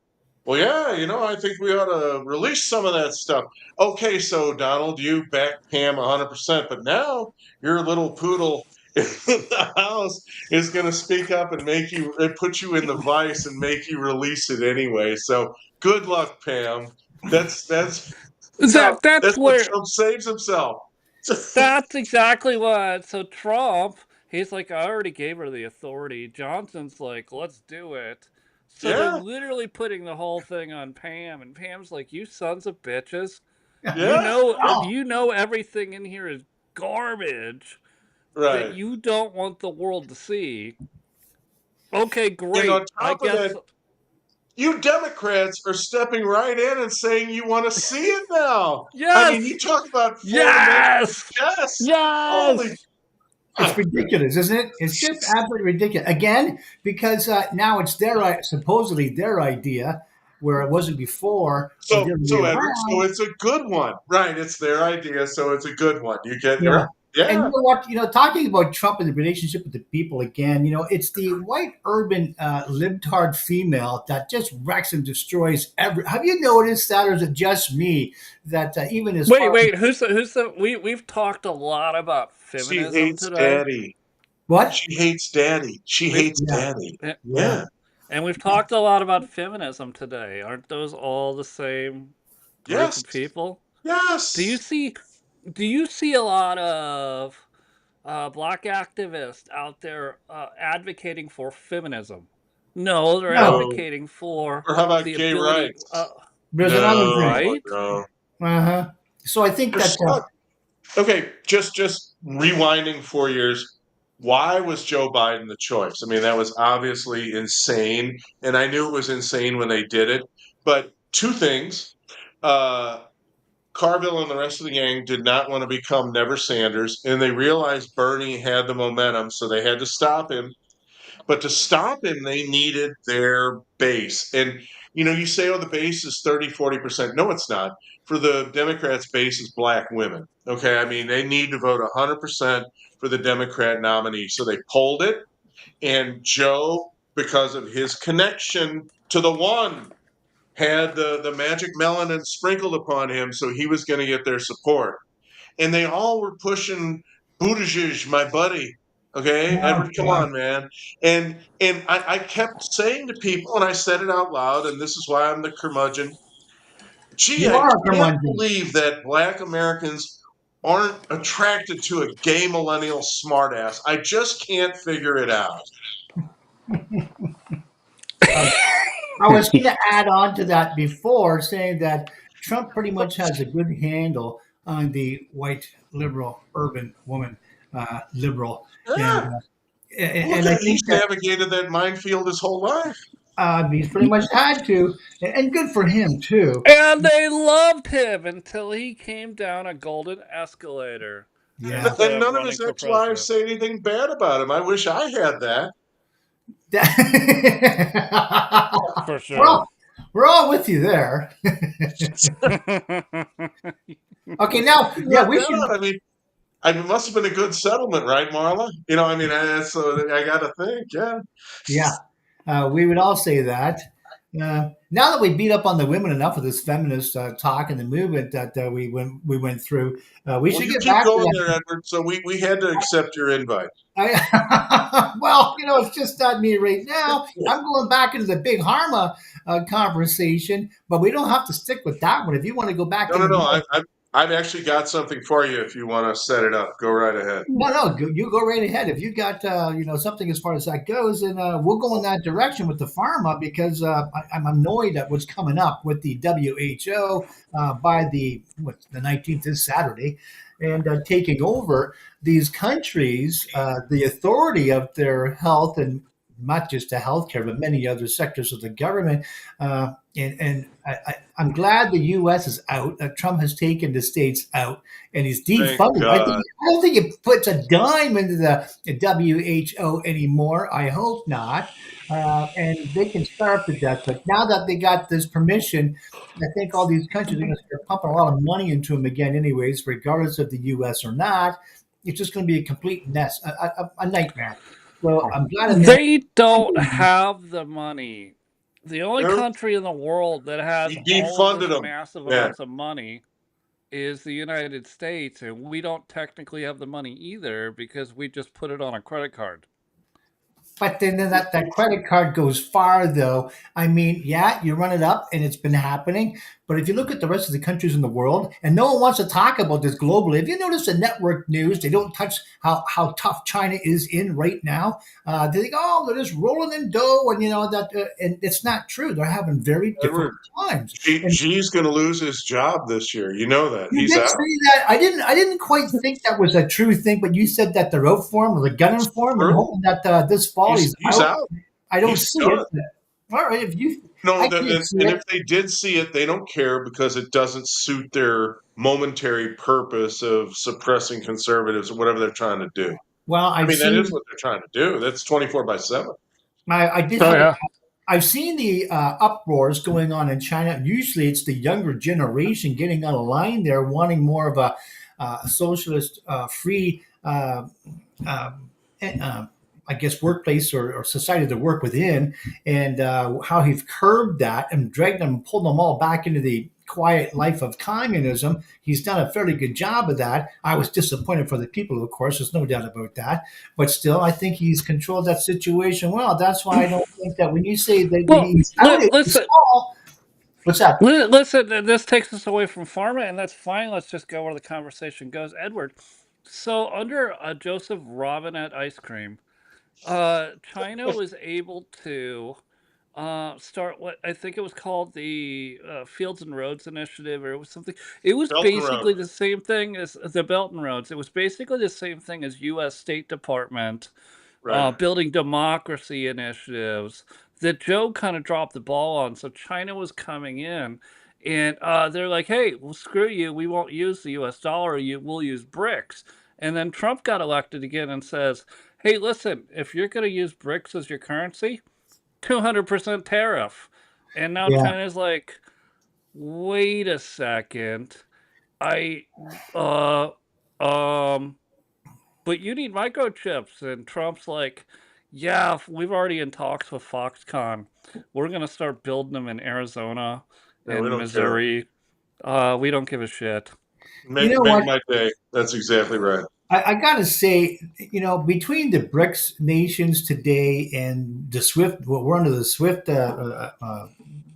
Speaker 2: "Well, yeah, I think we ought to release some of that stuff." Okay, so Donald, you back Pam 100%, but now your little poodle in the house is going to speak up and put you in the vice and make you release it anyway. So good luck, Pam. That's
Speaker 1: That's
Speaker 2: that's what
Speaker 1: where
Speaker 2: Trump saves himself.
Speaker 1: That's exactly what. So Trump, he's like, I already gave her the authority. Johnson's like, let's do it. So they're
Speaker 2: Yeah,
Speaker 1: literally putting the whole thing on Pam, and Pam's like, you sons of bitches.
Speaker 2: yeah,
Speaker 3: Oh,
Speaker 1: You know everything in here is garbage that
Speaker 2: right.
Speaker 1: you don't want the world to see. Okay,
Speaker 2: And on
Speaker 1: great. I
Speaker 2: top of that,
Speaker 1: guess
Speaker 2: you Democrats are stepping right in and saying you want to see it now. I mean, you
Speaker 1: yes,
Speaker 2: talk about four-dimensional
Speaker 1: yes,
Speaker 2: chess. Holy,
Speaker 1: yes.
Speaker 3: it's
Speaker 2: ah,
Speaker 3: ridiculous, isn't it? It's just absolutely ridiculous. Again, because now it's supposedly their idea, where it wasn't before, or the
Speaker 2: so
Speaker 3: other way
Speaker 2: so Edward, so
Speaker 3: around.
Speaker 2: it's a good one, right? It's their idea, so it's a good one. You're
Speaker 3: Yeah.
Speaker 2: right.
Speaker 3: And
Speaker 2: Yeah,
Speaker 3: you know what? Talking about Trump and the relationship with the people again, it's the white urban libtard female that just wrecks and destroys every. Have you noticed that, or is it just me that even as
Speaker 1: Wait,
Speaker 3: far
Speaker 1: wait. Who's the? We've talked a lot about
Speaker 2: she
Speaker 1: feminism
Speaker 2: hates
Speaker 1: today.
Speaker 2: Daddy.
Speaker 3: what?
Speaker 2: She hates Daddy. She
Speaker 1: We
Speaker 2: hates
Speaker 3: Yeah,
Speaker 2: Daddy.
Speaker 3: yeah,
Speaker 2: Yeah.
Speaker 1: and we've talked a lot about feminism today. Aren't those all the same group
Speaker 2: Yes.
Speaker 1: of people? Do you
Speaker 2: Yes.
Speaker 1: see? Do you see a lot of black activists out there advocating for feminism? No, they're
Speaker 3: no.
Speaker 2: No.
Speaker 1: advocating for
Speaker 2: Or how about
Speaker 1: the
Speaker 2: gay
Speaker 1: ability.
Speaker 2: rights?
Speaker 3: There's another
Speaker 2: No,
Speaker 3: thing.
Speaker 1: Right?
Speaker 2: no.
Speaker 3: Uh huh. So I think
Speaker 2: They're
Speaker 3: that
Speaker 2: stuck. Okay, just rewinding 4 years. Why was Joe Biden the choice? I mean, that was obviously insane, and I knew it was insane when they did it. But two things: uh, Carville and the rest of the gang did not want to become Never Sanders, and they realized Bernie had the momentum, so they had to stop him. But to stop him, they needed their base. And, you say, oh, the base is 30, 40%. No, it's not. For the Democrats, base is black women. Okay. I mean, they need to vote 100% for the Democrat nominee. So they polled it. And Joe, because of his connection to the one, had the magic melanin sprinkled upon him. So he was going to get their support, and they all were pushing Buttigieg, my buddy. Okay,
Speaker 3: oh
Speaker 2: Edward, come
Speaker 3: god,
Speaker 2: on, man. And I kept saying to people, and I said it out loud, and this is why I'm the curmudgeon. Gee,
Speaker 3: you
Speaker 2: I
Speaker 3: are a
Speaker 2: can't
Speaker 3: curmudgeon.
Speaker 2: believe that Black Americans aren't attracted to a gay millennial smartass. I just can't figure it out.
Speaker 3: I was going to add on to that before, saying that Trump pretty much has a good handle on the white liberal urban woman liberal, and
Speaker 2: Yeah,
Speaker 3: uh,
Speaker 2: look
Speaker 3: and
Speaker 2: at
Speaker 3: I
Speaker 2: it.
Speaker 3: think
Speaker 2: He's
Speaker 3: that
Speaker 2: navigated that minefield his whole life.
Speaker 3: he's pretty much had to, and good for him too.
Speaker 1: And they loved him until he came down a golden escalator
Speaker 3: Yeah.
Speaker 2: And
Speaker 1: instead of
Speaker 2: none of
Speaker 1: running
Speaker 2: his
Speaker 1: for
Speaker 2: ex-wives
Speaker 1: president.
Speaker 2: say anything bad about him. I wish I had that.
Speaker 1: For
Speaker 3: we're
Speaker 1: sure.
Speaker 3: all we're all with you there. Okay, now, yeah,
Speaker 2: Lucked
Speaker 3: we should.
Speaker 2: out. It must have been a good settlement, right, Marla? That's I got to think. Yeah.
Speaker 3: Yeah, we would all say that. Now that we beat up on the women enough with this feminist talk and the movement that we went through, we
Speaker 2: Well,
Speaker 3: should
Speaker 2: you
Speaker 3: get
Speaker 2: keep
Speaker 3: back to
Speaker 2: going
Speaker 3: that.
Speaker 2: there, Edward. So we had to accept your invite.
Speaker 3: Well, it's just not me right now. I'm going back into the big Harma conversation, but we don't have to stick with that one. If you want to go back
Speaker 2: No, no,
Speaker 3: into
Speaker 2: no.
Speaker 3: more,
Speaker 2: I've actually got something for you if you want to set it up. Go right ahead.
Speaker 3: no, you go right ahead. If you got something as far as that goes, and we'll go in that direction with the pharma because I'm annoyed at what's coming up with the WHO by the 19th this Saturday, and taking over these countries, the authority of their health and not just the healthcare, but many other sectors of the government. I'm glad the U.S. is out. Trump has taken the states out, and he's
Speaker 2: Thank
Speaker 3: defunded.
Speaker 2: God.
Speaker 3: I don't think it puts a dime into the WHO anymore. I hope not. And they can starve to death. But now that they got this permission, I think all these countries are going to start pumping a lot of money into them again, anyways, regardless of the U.S. or not. It's just going to be a complete mess, a nightmare. So I'm glad America.
Speaker 1: They don't have the money. The only
Speaker 2: There-
Speaker 1: country in the world that has
Speaker 2: He
Speaker 1: all of
Speaker 2: defunded
Speaker 1: this
Speaker 2: them.
Speaker 1: massive
Speaker 2: Yeah.
Speaker 1: amounts of money is the United States, and we don't technically have the money either because we just put it on a credit card.
Speaker 3: But then that credit card goes far, though. I mean, yeah, you run it up, and it's been happening. But if you look at the rest of the countries in the world, and no one wants to talk about this globally, if you notice the network news, they don't touch how tough China is in right now. They think, oh, they're just rolling in dough, and and it's not true. They're having very difficult
Speaker 2: Edward,
Speaker 3: times. And
Speaker 2: Xi's going to lose his job this year. You know that.
Speaker 3: you
Speaker 2: He's
Speaker 3: did
Speaker 2: out.
Speaker 3: say that. I didn't quite think that was a true thing, but you said that they're out for him, or the gunning for him, and
Speaker 2: True.
Speaker 3: hoping that this fall he's
Speaker 2: He's
Speaker 3: out.
Speaker 2: out.
Speaker 3: I don't
Speaker 2: He's
Speaker 3: see
Speaker 2: done.
Speaker 3: it. All right, if you,
Speaker 2: No,
Speaker 3: I can't see
Speaker 2: and
Speaker 3: it.
Speaker 2: if they did see it, they don't care because it doesn't suit their momentary purpose of suppressing conservatives or whatever they're trying to do.
Speaker 3: Well,
Speaker 2: I mean, that is what they're trying to do. That's 24/7.
Speaker 3: I did
Speaker 1: Oh
Speaker 3: have,
Speaker 1: yeah.
Speaker 3: I've seen the uproars going on in China. Usually, it's the younger generation getting on a line there, wanting more of a socialist, free, eh, I guess, workplace or society to work within, and how he's curbed that and dragged them, pulled them all back into the quiet life of communism. He's done a fairly good job of that. I was disappointed for the people, of course. There's no doubt about that. But still, I think he's controlled that situation well. That's why I don't think that when you say that
Speaker 1: Well,
Speaker 3: he's out, it's
Speaker 1: listen,
Speaker 3: small. What's that?
Speaker 1: listen. This takes us away from pharma, and that's fine. Let's just go where the conversation goes, Edward. So under Joseph Robinette ice cream, China was able to start what I think it was called the Fields and Roads Initiative, or it was something. It was
Speaker 2: Belt and Road.
Speaker 1: basically the same thing as the Belt and Roads. It was basically the same thing as U.S. State Department
Speaker 2: Right.
Speaker 1: building democracy initiatives that Joe kind of dropped the ball on. So China was coming in, and they're like, "Hey, well, screw you. We won't use the U.S. dollar. We'll use BRICS." And then Trump got elected again and says, "Hey, listen, if you're going to use BRICS as your currency, 200% tariff." And now
Speaker 3: Yeah.
Speaker 1: China's like, "Wait a second, I, uh, um." But you need microchips. And Trump's like, yeah, we've already in talks with Foxconn. We're going to start building them in Arizona
Speaker 2: Yeah, we
Speaker 1: and
Speaker 2: don't care.
Speaker 1: Missouri. We don't give a shit.
Speaker 3: You know
Speaker 2: Make
Speaker 3: what?
Speaker 2: my day. That's exactly right.
Speaker 3: I got to say, between the BRICS nations today and the SWIFT, well, we're under the SWIFT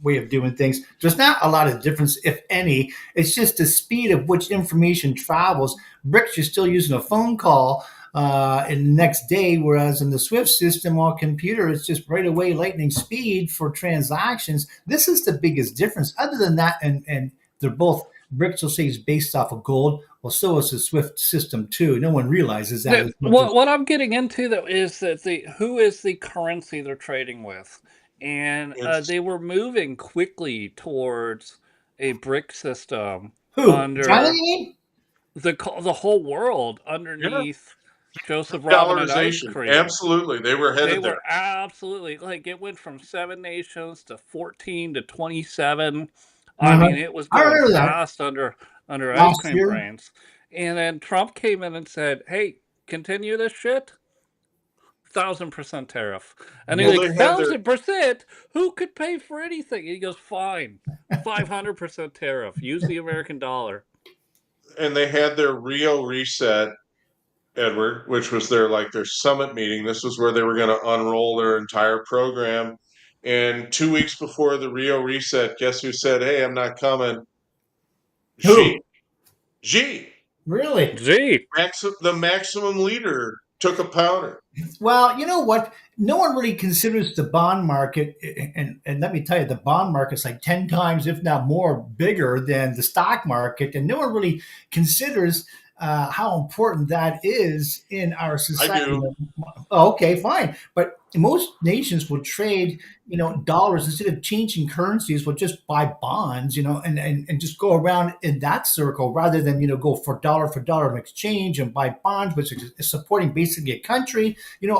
Speaker 3: way of doing things. There's not a lot of difference, if any. It's just the speed of which information travels. BRICS, you're still using a phone call in the next day, whereas in the SWIFT system on computer, it's just right away lightning speed for transactions. This is the biggest difference. Other than that, and they're both BRICS will say is based off of gold. Well, so is the SWIFT system too. No one realizes that as much as
Speaker 1: What I'm getting into though is that who is the currency they're trading with, and
Speaker 2: It's
Speaker 1: they were moving quickly towards a brick system
Speaker 3: who? China, you
Speaker 1: under
Speaker 3: mean?
Speaker 1: the whole world
Speaker 2: yeah,
Speaker 1: underneath Joseph Robinette ice
Speaker 2: dollarization.
Speaker 1: cream.
Speaker 2: Absolutely, they were
Speaker 1: They
Speaker 2: headed there.
Speaker 1: were absolutely like it went from 7 nations to 14 to 27. I
Speaker 3: Uh-huh.
Speaker 1: mean, it was
Speaker 3: I
Speaker 1: going
Speaker 3: remember that
Speaker 1: fast under ice
Speaker 3: last
Speaker 1: cream
Speaker 3: year.
Speaker 1: brains. And then Trump came in and said, "Hey, continue this shit. 1,000% tariff. And he's
Speaker 2: Well,
Speaker 1: like,
Speaker 2: they had their
Speaker 1: 1,000%? Who could pay for anything? And he goes, fine, 500% tariff. Use the American dollar.
Speaker 2: and they had their Rio reset, Edward, which was their summit meeting. This was where they were going to unroll their entire program. And 2 weeks before the Rio reset, guess who said, "Hey, I'm not coming"?
Speaker 3: Who?
Speaker 2: Xi. Xi,
Speaker 3: Really?
Speaker 1: Gee.
Speaker 2: the maximum leader, took a powder.
Speaker 3: Well, you know what? No one really considers the bond market, and let me tell you, the bond market's like 10 times, if not more, bigger than the stock market, and no one really considers how important that is in our
Speaker 2: I
Speaker 3: society.
Speaker 2: do.
Speaker 3: Okay, fine, but most nations will trade, dollars instead of changing currencies. Will just buy bonds, and just go around in that circle rather than go for dollar in exchange and buy bonds, which is supporting basically a country,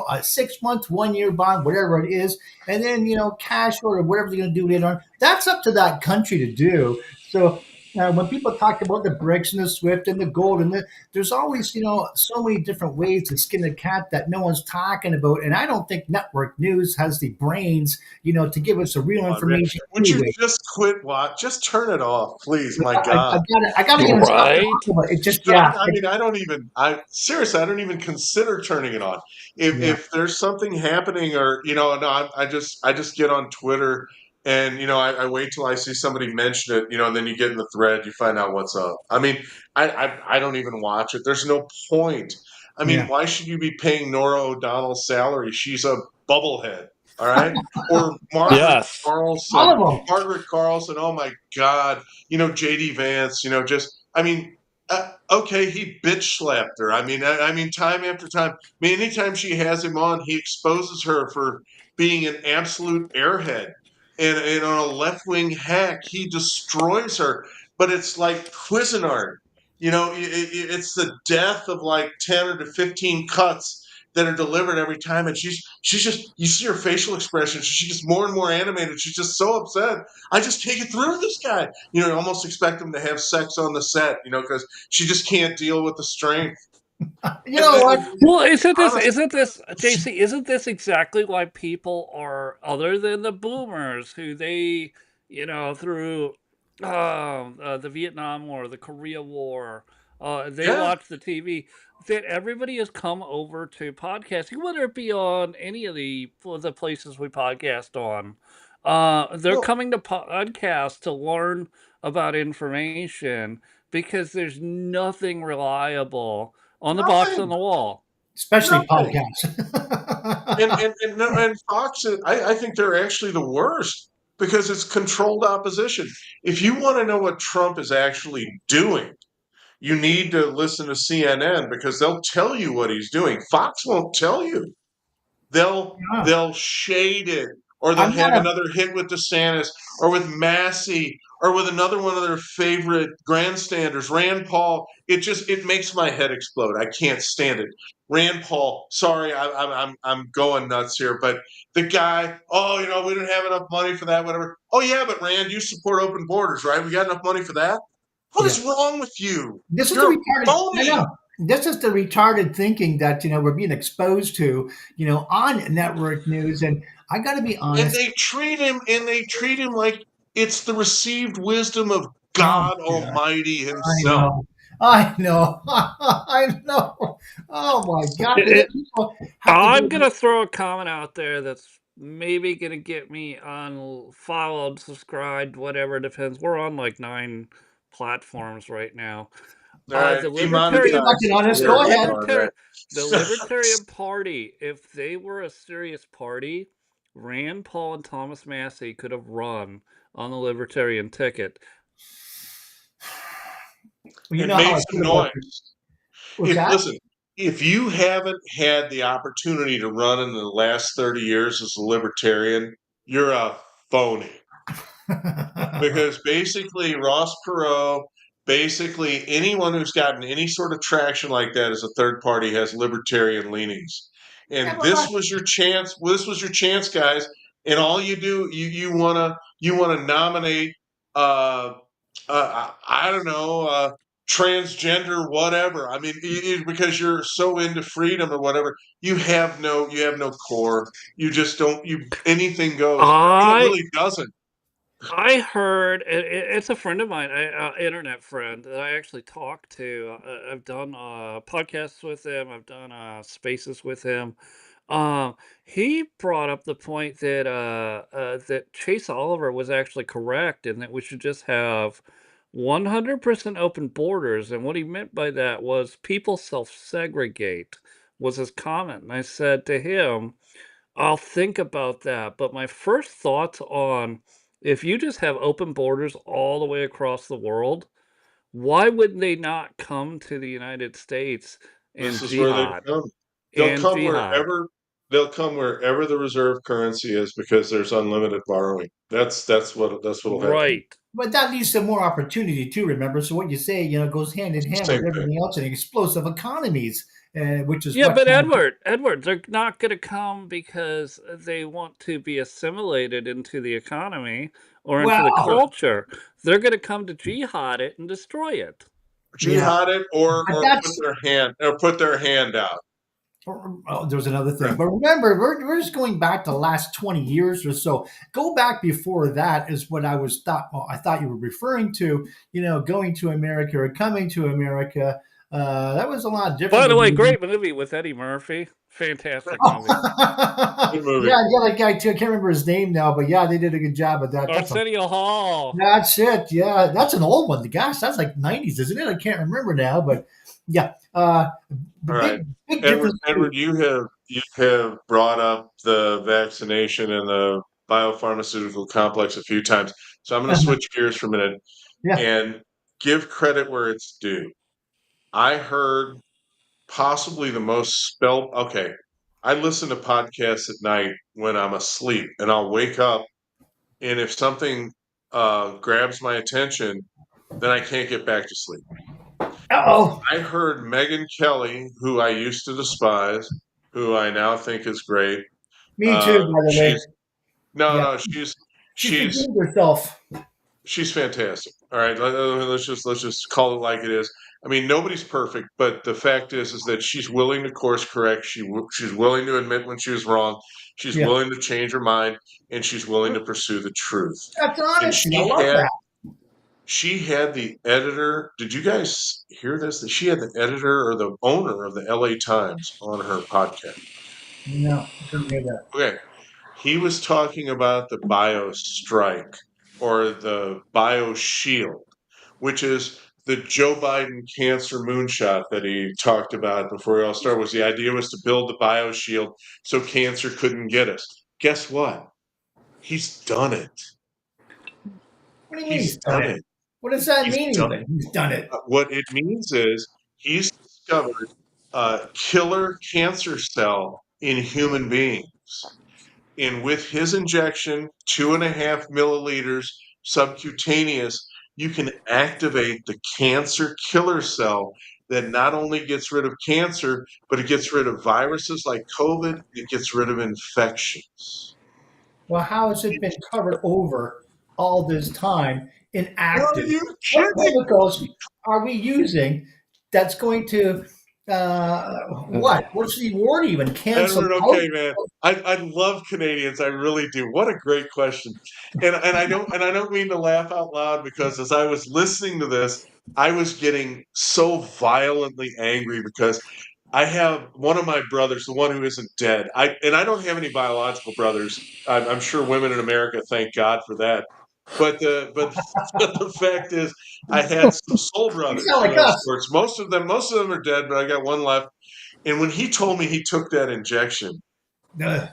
Speaker 3: a 6 month, 1 year bond, whatever it is, and then cash or whatever they're going to do later on. That's up to that country to do. So. When people talk about the BRICS and the SWIFT and the gold there's always so many different ways to skin a cat that no one's talking about, and I don't think network news has the brains to give us the real information
Speaker 2: Would you
Speaker 3: anyway.
Speaker 2: just quit? Just turn it off, please. My God.
Speaker 3: I gotta get stop
Speaker 1: Right?
Speaker 3: talking about it. It just
Speaker 2: I mean, I don't even. Seriously, I don't even consider turning it on.
Speaker 3: yeah
Speaker 2: If there's something happening, or no, I just get on Twitter, and I wait till I see somebody mention it, and then you get in the thread, you find out what's up. I mean, I don't even watch it. There's no point. I mean,
Speaker 3: yeah
Speaker 2: why should you be paying Nora O'Donnell's salary? She's a bubblehead, all right? Or Margaret
Speaker 1: Yes.
Speaker 3: all
Speaker 2: Carlson.
Speaker 3: of them.
Speaker 2: Margaret Carlson. Oh my God. JD Vance. Just. I mean. Okay, he bitch slapped her. I mean, time after time. I mean, anytime she has him on, he exposes her for being an absolute airhead and on a left wing hack. He destroys her. But it's like Cuisinart. It's the death of like 10 or to 15 cuts that are delivered every time, and she's just, you see her facial expression. She gets more and more animated. She's just so upset. I just can't get through this guy. You almost expect him to have sex on the set. Because she just can't deal with the strength.
Speaker 3: You know what?
Speaker 1: Well, isn't this,
Speaker 2: Honestly,
Speaker 1: JC, isn't this exactly why people are, other than the boomers, who they, through the Vietnam War, the Korea War, they
Speaker 2: yeah.
Speaker 1: watch the TV, that everybody has come over to podcasting, whether it be on any of the places we podcast on. They're
Speaker 2: Well,
Speaker 1: coming to podcasts to learn about information because there's nothing reliable on the box on
Speaker 2: nothing,
Speaker 1: the wall.
Speaker 3: Especially
Speaker 2: nothing. And
Speaker 3: podcasts.
Speaker 2: and and, no, and Fox, I think they're actually the worst because it's controlled opposition. If you want to know what Trump is actually doing, you need to listen to CNN because they'll tell you what he's doing. Fox won't tell you.
Speaker 3: Yeah.
Speaker 2: They'll shade it, or they'll
Speaker 3: I'm
Speaker 2: have
Speaker 3: not a
Speaker 2: another hit with DeSantis, or with Massey, or with another one of their favorite grandstanders, Rand Paul. It makes my head explode. I can't stand it. Rand Paul. Sorry, I'm going nuts here, but the guy. Oh, we didn't have enough money for that. Whatever. Oh yeah, but Rand, you support open borders, right? We got enough money for that. What
Speaker 3: yeah.
Speaker 2: is wrong with you?
Speaker 3: This is the
Speaker 2: You're a
Speaker 3: retarded. I know.
Speaker 2: phony.
Speaker 3: This is the retarded thinking that we're being exposed to, on network news. And I got to be
Speaker 2: And
Speaker 3: honest.
Speaker 2: they treat him like it's the received wisdom of
Speaker 3: Oh
Speaker 2: God
Speaker 3: God,
Speaker 2: Almighty
Speaker 3: I
Speaker 2: Himself.
Speaker 3: know, I know, I know. Oh my God!
Speaker 1: It,
Speaker 3: And then
Speaker 1: it,
Speaker 3: people have to
Speaker 1: I'm
Speaker 3: go.
Speaker 1: gonna throw a comment out there that's maybe gonna get me unfollowed, subscribed, whatever. Depends. We're on like 9 platforms right now.
Speaker 2: All right,
Speaker 1: The
Speaker 3: You can
Speaker 1: libertarian,
Speaker 3: fucking
Speaker 2: demonetized.
Speaker 3: honest.
Speaker 1: the
Speaker 3: Go
Speaker 2: There you
Speaker 3: ahead.
Speaker 2: are.
Speaker 1: the libertarian party, if they were a serious party, Rand Paul and Thomas Massey could have run on the libertarian ticket.
Speaker 3: Well, you
Speaker 2: And
Speaker 3: know how
Speaker 2: made
Speaker 3: I
Speaker 2: some
Speaker 3: feel about it.
Speaker 2: noise.
Speaker 3: What's
Speaker 2: If
Speaker 3: that?
Speaker 2: Listen, if you haven't had the opportunity to run in the last 30 years as a libertarian, you're a phony. Because basically Ross Perot, basically anyone who's gotten any sort of traction like that as a third party has libertarian leanings.
Speaker 3: Yeah,
Speaker 2: And
Speaker 3: but
Speaker 2: this was your chance. This was your chance, guys. And all you do, you wanna nominate, I don't know, transgender, whatever. I mean, because you're so into freedom or whatever, you have no core. You just don't. Anything goes, and it
Speaker 1: I
Speaker 2: really doesn't.
Speaker 1: I heard it's a friend of mine, internet friend that I actually talked to. I've done podcasts with him. I've done spaces with him. Uh, he brought up the point that that Chase Oliver was actually correct, and that we should just have 100% open borders. And what he meant by that was people self-segregate was his comment. And I said to him, I'll think about that, but my first thoughts on if you just have open borders all the way across the world, why would they not come to the United States
Speaker 2: This
Speaker 1: and
Speaker 2: is where they
Speaker 1: jihad?
Speaker 2: come. They'll
Speaker 1: And
Speaker 2: come
Speaker 1: jihad.
Speaker 2: wherever they'll come wherever the reserve currency is because there's unlimited borrowing. That's what'll happen.
Speaker 1: Right.
Speaker 3: But that leads to more opportunity too. Remember, so what you say, goes hand in hand
Speaker 2: Same
Speaker 3: with
Speaker 2: thing.
Speaker 3: everything else in explosive economies, which is
Speaker 1: Yeah,
Speaker 3: what.
Speaker 1: but Edward, they're not going to come because they want to be assimilated into the economy or into the
Speaker 3: Well,
Speaker 1: culture. They're going to come to jihad it and destroy it.
Speaker 3: yeah,
Speaker 2: Jihad it
Speaker 3: but
Speaker 2: or
Speaker 3: that's
Speaker 2: put their hand out.
Speaker 3: oh, there's another thing.
Speaker 2: Right.
Speaker 3: But remember, we're just going back to the last 20 years or so. Go back before that is what I thought you were referring to. Going to America or coming to America. That was a lot different
Speaker 1: By the
Speaker 3: than
Speaker 1: way,
Speaker 3: maybe.
Speaker 1: great movie with Eddie Murphy. Fantastic movie.
Speaker 3: Yeah,
Speaker 2: Good movie.
Speaker 3: that guy too. I can't remember his name now, but yeah, they did a good job of that.
Speaker 1: Arsenio Hall.
Speaker 3: That's it. Yeah, that's an old one. Gosh, that's like '90s, isn't it? I can't remember now, but yeah, the
Speaker 2: All right.
Speaker 3: big
Speaker 2: Edward,
Speaker 3: difference too.
Speaker 2: Edward, you have brought up the vaccination and the biopharmaceutical complex a few times. So I'm going to switch gears for a minute
Speaker 3: Yeah.
Speaker 2: and give credit where it's due. I heard possibly the most okay. I listen to podcasts at night when I'm asleep, and I'll wake up, and if something grabs my attention, then I can't get back to sleep. Well,
Speaker 3: Oh,
Speaker 2: I heard Megyn Kelly, who I used to despise, who I now think is great.
Speaker 3: me too. By the way,
Speaker 2: She's no,
Speaker 3: yeah,
Speaker 2: no,
Speaker 3: she's
Speaker 2: she's
Speaker 3: redeemed herself.
Speaker 2: she's fantastic. All right, let's just call it like it is. I mean, nobody's perfect, but the fact is that she's willing to course correct. She's willing to admit when she was wrong. She's
Speaker 3: Yeah,
Speaker 2: willing to change her mind, and she's willing to pursue the truth.
Speaker 3: that's
Speaker 2: And
Speaker 3: honesty. I love that.
Speaker 2: she had the editor. Did you guys hear this? That she had the editor or the owner of the LA Times on her podcast.
Speaker 3: No, I couldn't hear that.
Speaker 2: Okay. He was talking about the bio strike or the bio shield, which is the Joe Biden cancer moonshot that he talked about before we all started. Was the idea was to build the bio shield so cancer couldn't get us. Guess what? He's done it.
Speaker 3: What do you mean
Speaker 2: He's
Speaker 3: he's done
Speaker 2: done
Speaker 3: it?
Speaker 2: it.
Speaker 3: What does that
Speaker 2: He's
Speaker 3: mean?
Speaker 2: done
Speaker 3: Even he's done it.
Speaker 2: What it means is he's discovered a killer cancer cell in human beings. And with his injection, 2.5 milliliters subcutaneous, you can activate the cancer killer cell that not only gets rid of cancer, but it gets rid of viruses like COVID, it gets rid of infections.
Speaker 3: Well, how has it been covered over all this time
Speaker 2: Are
Speaker 3: inactive?
Speaker 2: you
Speaker 3: What
Speaker 2: kidding?
Speaker 3: chemicals are we using that's going to what? What's the word even? Cancel
Speaker 2: Edward,
Speaker 3: out?
Speaker 2: okay, man. I love Canadians. I really do. What a great question. And I don't mean to laugh out loud because as I was listening to this, I was getting so violently angry because I have one of my brothers, the one who isn't dead. I don't have any biological brothers. I'm sure women in America thank God for that. But but the fact is, I had some soul
Speaker 3: You
Speaker 2: brothers,
Speaker 3: sound like
Speaker 2: of
Speaker 3: us.
Speaker 2: sorts. Most of them are dead, but I got one left. And when he told me he took that injection,
Speaker 3: Ugh.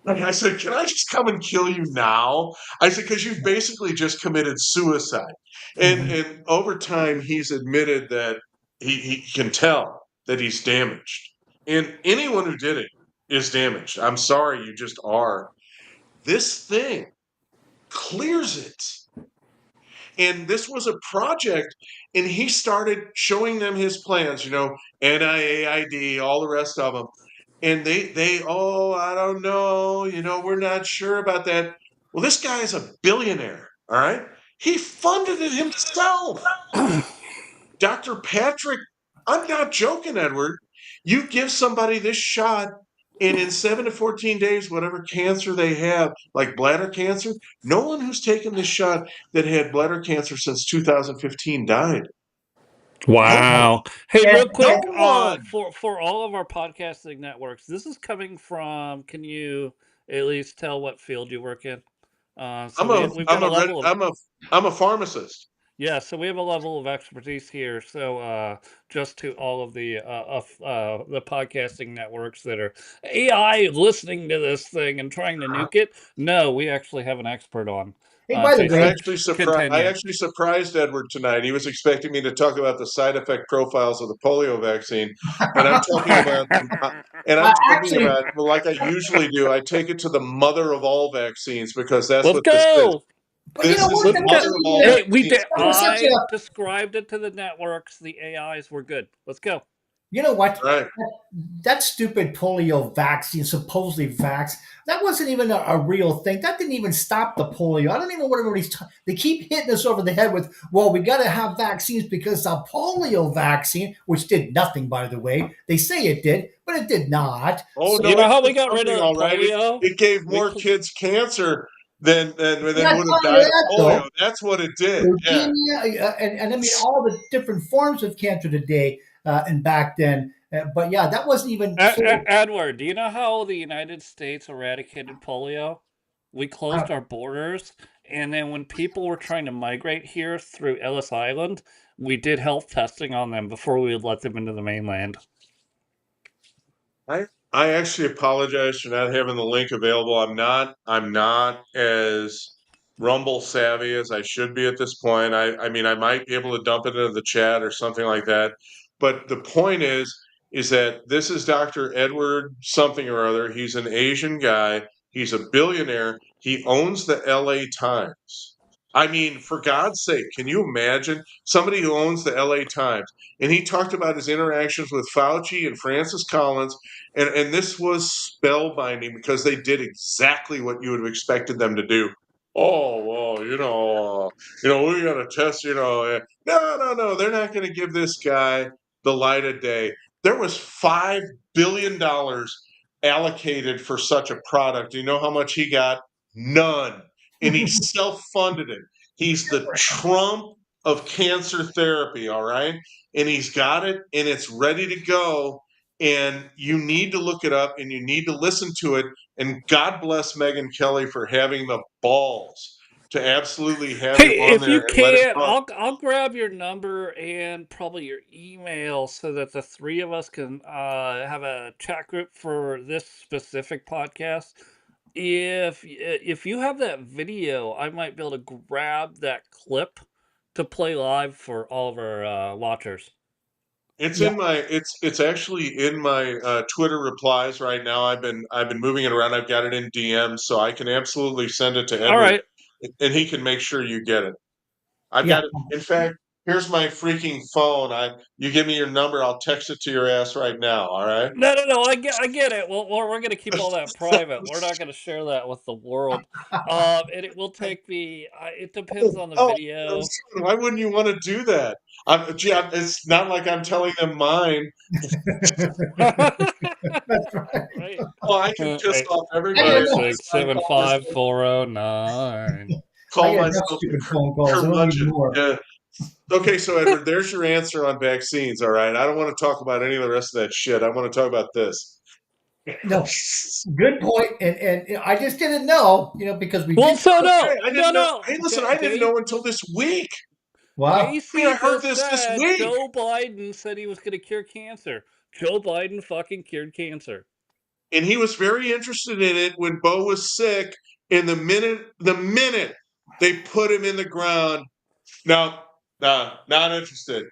Speaker 2: I said, "Can I just come and kill you now?" I said, "Because you've basically just committed suicide." And
Speaker 3: Mhm.
Speaker 2: and over time, he's admitted that he can tell that he's damaged. And anyone who did it is damaged. I'm sorry, you just are. This thing clears it. And this was a project, and he started showing them his plans, NIAID, all the rest of them. And oh, I don't know, we're not sure about that. Well, this guy is a billionaire, all right? He funded it himself. Dr. Patrick, I'm not joking, Edward. You give somebody this shot, and in 7 to 14 days, whatever cancer they have, like bladder cancer, no one who's taken this shot that had bladder cancer since 2015 died.
Speaker 1: Wow. Hey,
Speaker 3: And,
Speaker 1: real
Speaker 2: No
Speaker 1: quick,
Speaker 2: one.
Speaker 1: for all of our podcasting networks, this is coming from. Can you at least tell what field you work in? So
Speaker 2: I'm a
Speaker 1: we've got
Speaker 2: I'm
Speaker 1: a
Speaker 2: a red,
Speaker 1: level of
Speaker 2: I'm a pharmacist.
Speaker 1: yeah. So we have a level of expertise here. So just to all of the podcasting networks that are AI listening to this thing and trying to nuke it, no, we actually have an expert on.
Speaker 3: hey, by the
Speaker 2: I
Speaker 3: way,
Speaker 1: Jason,
Speaker 2: actually surprised. I
Speaker 1: continue.
Speaker 2: actually surprised Edward tonight. He was expecting me to talk about the side effect profiles of the polio vaccine, and I'm talking about,
Speaker 3: actually,
Speaker 2: well, like I usually do. I take it to the mother of all vaccines because that's
Speaker 1: Let's
Speaker 2: what this is.
Speaker 1: go.
Speaker 3: well, you know
Speaker 2: This is
Speaker 3: what?
Speaker 2: the
Speaker 1: Let's
Speaker 3: That was
Speaker 1: go.
Speaker 2: mother
Speaker 3: such
Speaker 2: of all
Speaker 1: Hey, we
Speaker 2: vaccines.
Speaker 1: did.
Speaker 3: that was such
Speaker 1: I
Speaker 3: a
Speaker 1: described it to the networks. The AIs were good. Let's go.
Speaker 3: you know what?
Speaker 2: Right.
Speaker 3: That stupid polio vaccine, supposedly that wasn't even a real thing. That didn't even stop the polio. I don't even know what everybody's. They keep hitting us over the head with, well, we got to have vaccines because the polio vaccine, which did nothing, by the way. They say it did, but it did not.
Speaker 2: Oh
Speaker 3: So
Speaker 1: You
Speaker 2: no,
Speaker 1: know
Speaker 2: it
Speaker 1: how
Speaker 2: did
Speaker 1: we got rid
Speaker 2: something
Speaker 1: of
Speaker 2: all
Speaker 1: the
Speaker 2: right.
Speaker 1: polio?
Speaker 2: It gave
Speaker 1: We
Speaker 2: more
Speaker 1: cl-
Speaker 2: kids cancer than
Speaker 3: not
Speaker 2: would have
Speaker 3: only
Speaker 2: died of
Speaker 3: that,
Speaker 2: polio.
Speaker 3: though,
Speaker 2: That's what it did. Yeah.
Speaker 3: leukemia, and I mean all the different forms of cancer today and back then. But yeah, that wasn't even so.
Speaker 1: Edward, do you know how the United States eradicated polio? We
Speaker 3: Uh,
Speaker 1: closed our borders, and then when people were trying to migrate here through Ellis Island, we did health testing on them before we would let them into the mainland.
Speaker 2: I actually apologize for not having the link available. I'm not as Rumble savvy as I should be at this point. I mean I might be able to dump it into the chat or something like that. But the point is that this is Dr. Edward something or other. He's an Asian guy. He's a billionaire. He owns the LA Times. I mean, for God's sake, can you imagine somebody who owns the LA Times? And he talked about his interactions with Fauci and Francis Collins, and this was spellbinding because they did exactly what you would have expected them to do. Oh well, we got to test. No, they're not going to give this guy the light of day. There was $5 billion allocated for such a product. You know how much he got? None, and he self-funded it. He's the Trump of cancer therapy. All right, and he's got it, and it's ready to go, and you need to look it up and you need to listen to it. And God bless Megyn Kelly for having the balls to absolutely have him
Speaker 1: Hey,
Speaker 2: on
Speaker 1: if
Speaker 2: there
Speaker 1: you
Speaker 2: and let it
Speaker 1: can,
Speaker 2: run.
Speaker 1: I'll grab your number and probably your email so that the three of us can have a chat group for this specific podcast. If you have that video, I might be able to grab that clip to play live for all of our watchers.
Speaker 2: It's
Speaker 3: Yeah,
Speaker 2: in my it's actually in my Twitter replies right now. I've been moving it around. I've got it in DMs, so I can absolutely send it to
Speaker 1: All
Speaker 2: Edward,
Speaker 1: right.
Speaker 2: and he can make sure you get it. I've
Speaker 3: yeah.
Speaker 2: got it. In fact, here's my freaking phone. You give me your number, I'll text it to your ass right now. All right.
Speaker 1: No. I get it. Well, we're gonna keep all that private. We're not gonna share that with the world. And it will take me. It depends on the
Speaker 2: Oh,
Speaker 1: video.
Speaker 2: why wouldn't you want to do that? It's not like I'm telling them mine.
Speaker 1: Right.
Speaker 2: Oh, I can piss off
Speaker 3: I
Speaker 2: everybody.
Speaker 3: get
Speaker 1: Eight
Speaker 3: enough
Speaker 1: six
Speaker 3: stupid
Speaker 1: seven
Speaker 3: calls.
Speaker 1: five 409.
Speaker 3: I
Speaker 2: Call
Speaker 3: get enough
Speaker 2: myself
Speaker 3: stupid phone calls. I don't need
Speaker 2: curmudgeon.
Speaker 3: more.
Speaker 2: Yeah. Okay, so Edward, there's your answer on vaccines. All right. I don't want to talk about any of the rest of that shit. I want to talk about this.
Speaker 3: No, good point. And I just didn't know, because we
Speaker 1: Well,
Speaker 3: did.
Speaker 1: so
Speaker 2: Hey, I didn't know.
Speaker 1: no.
Speaker 2: Hey, listen, I didn't know until this week.
Speaker 3: Wow.
Speaker 2: I mean, I
Speaker 1: JC
Speaker 2: heard
Speaker 1: just
Speaker 2: this
Speaker 1: said
Speaker 2: week.
Speaker 1: Joe Biden said he was going to cure cancer. Joe Biden fucking cured cancer.
Speaker 2: And he was very interested in it when Bo was sick. And the minute they put him in the ground, no, not interested.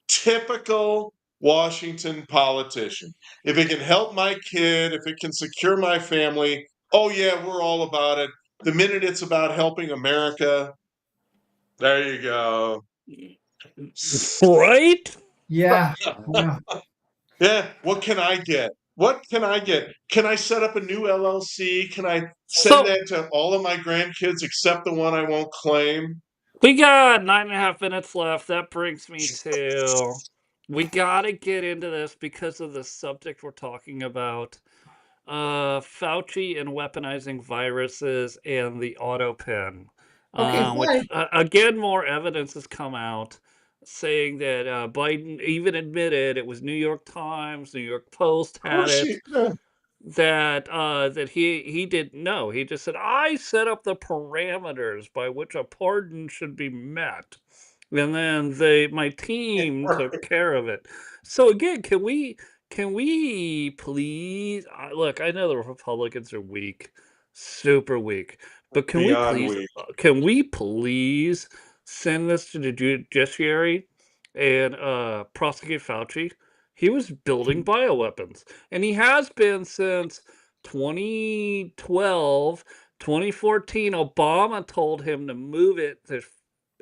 Speaker 2: Typical Washington politician. If it can help my kid, if it can secure my family, oh yeah, we're all about it. The minute it's about helping America, there you go.
Speaker 1: Right?
Speaker 3: Yeah. Yeah.
Speaker 2: Yeah, what can I get? What can I get? Can I set up a new LLC? Can I send
Speaker 1: So
Speaker 2: that to all of my grandkids except the one I won't claim?
Speaker 1: We got 9.5 minutes left. That brings me to we gotta get into this because of the subject we're talking about. Fauci and weaponizing viruses and the auto pen,
Speaker 3: Okay,
Speaker 1: which
Speaker 3: fine.
Speaker 1: again, more evidence has come out saying that Biden even admitted it was New York Times, New York Post
Speaker 2: Of
Speaker 1: had
Speaker 2: course she.
Speaker 1: it that that he didn't know. He just said, "I set up the parameters by which a pardon should be met." And then my team took care of it. So again, can we please look, I know the Republicans are weak, super weak, but
Speaker 2: Beyond weak.
Speaker 1: can we please send this to the judiciary and prosecute Fauci? He was building bioweapons, and he has been since 2012, 2014. Obama told him to move it to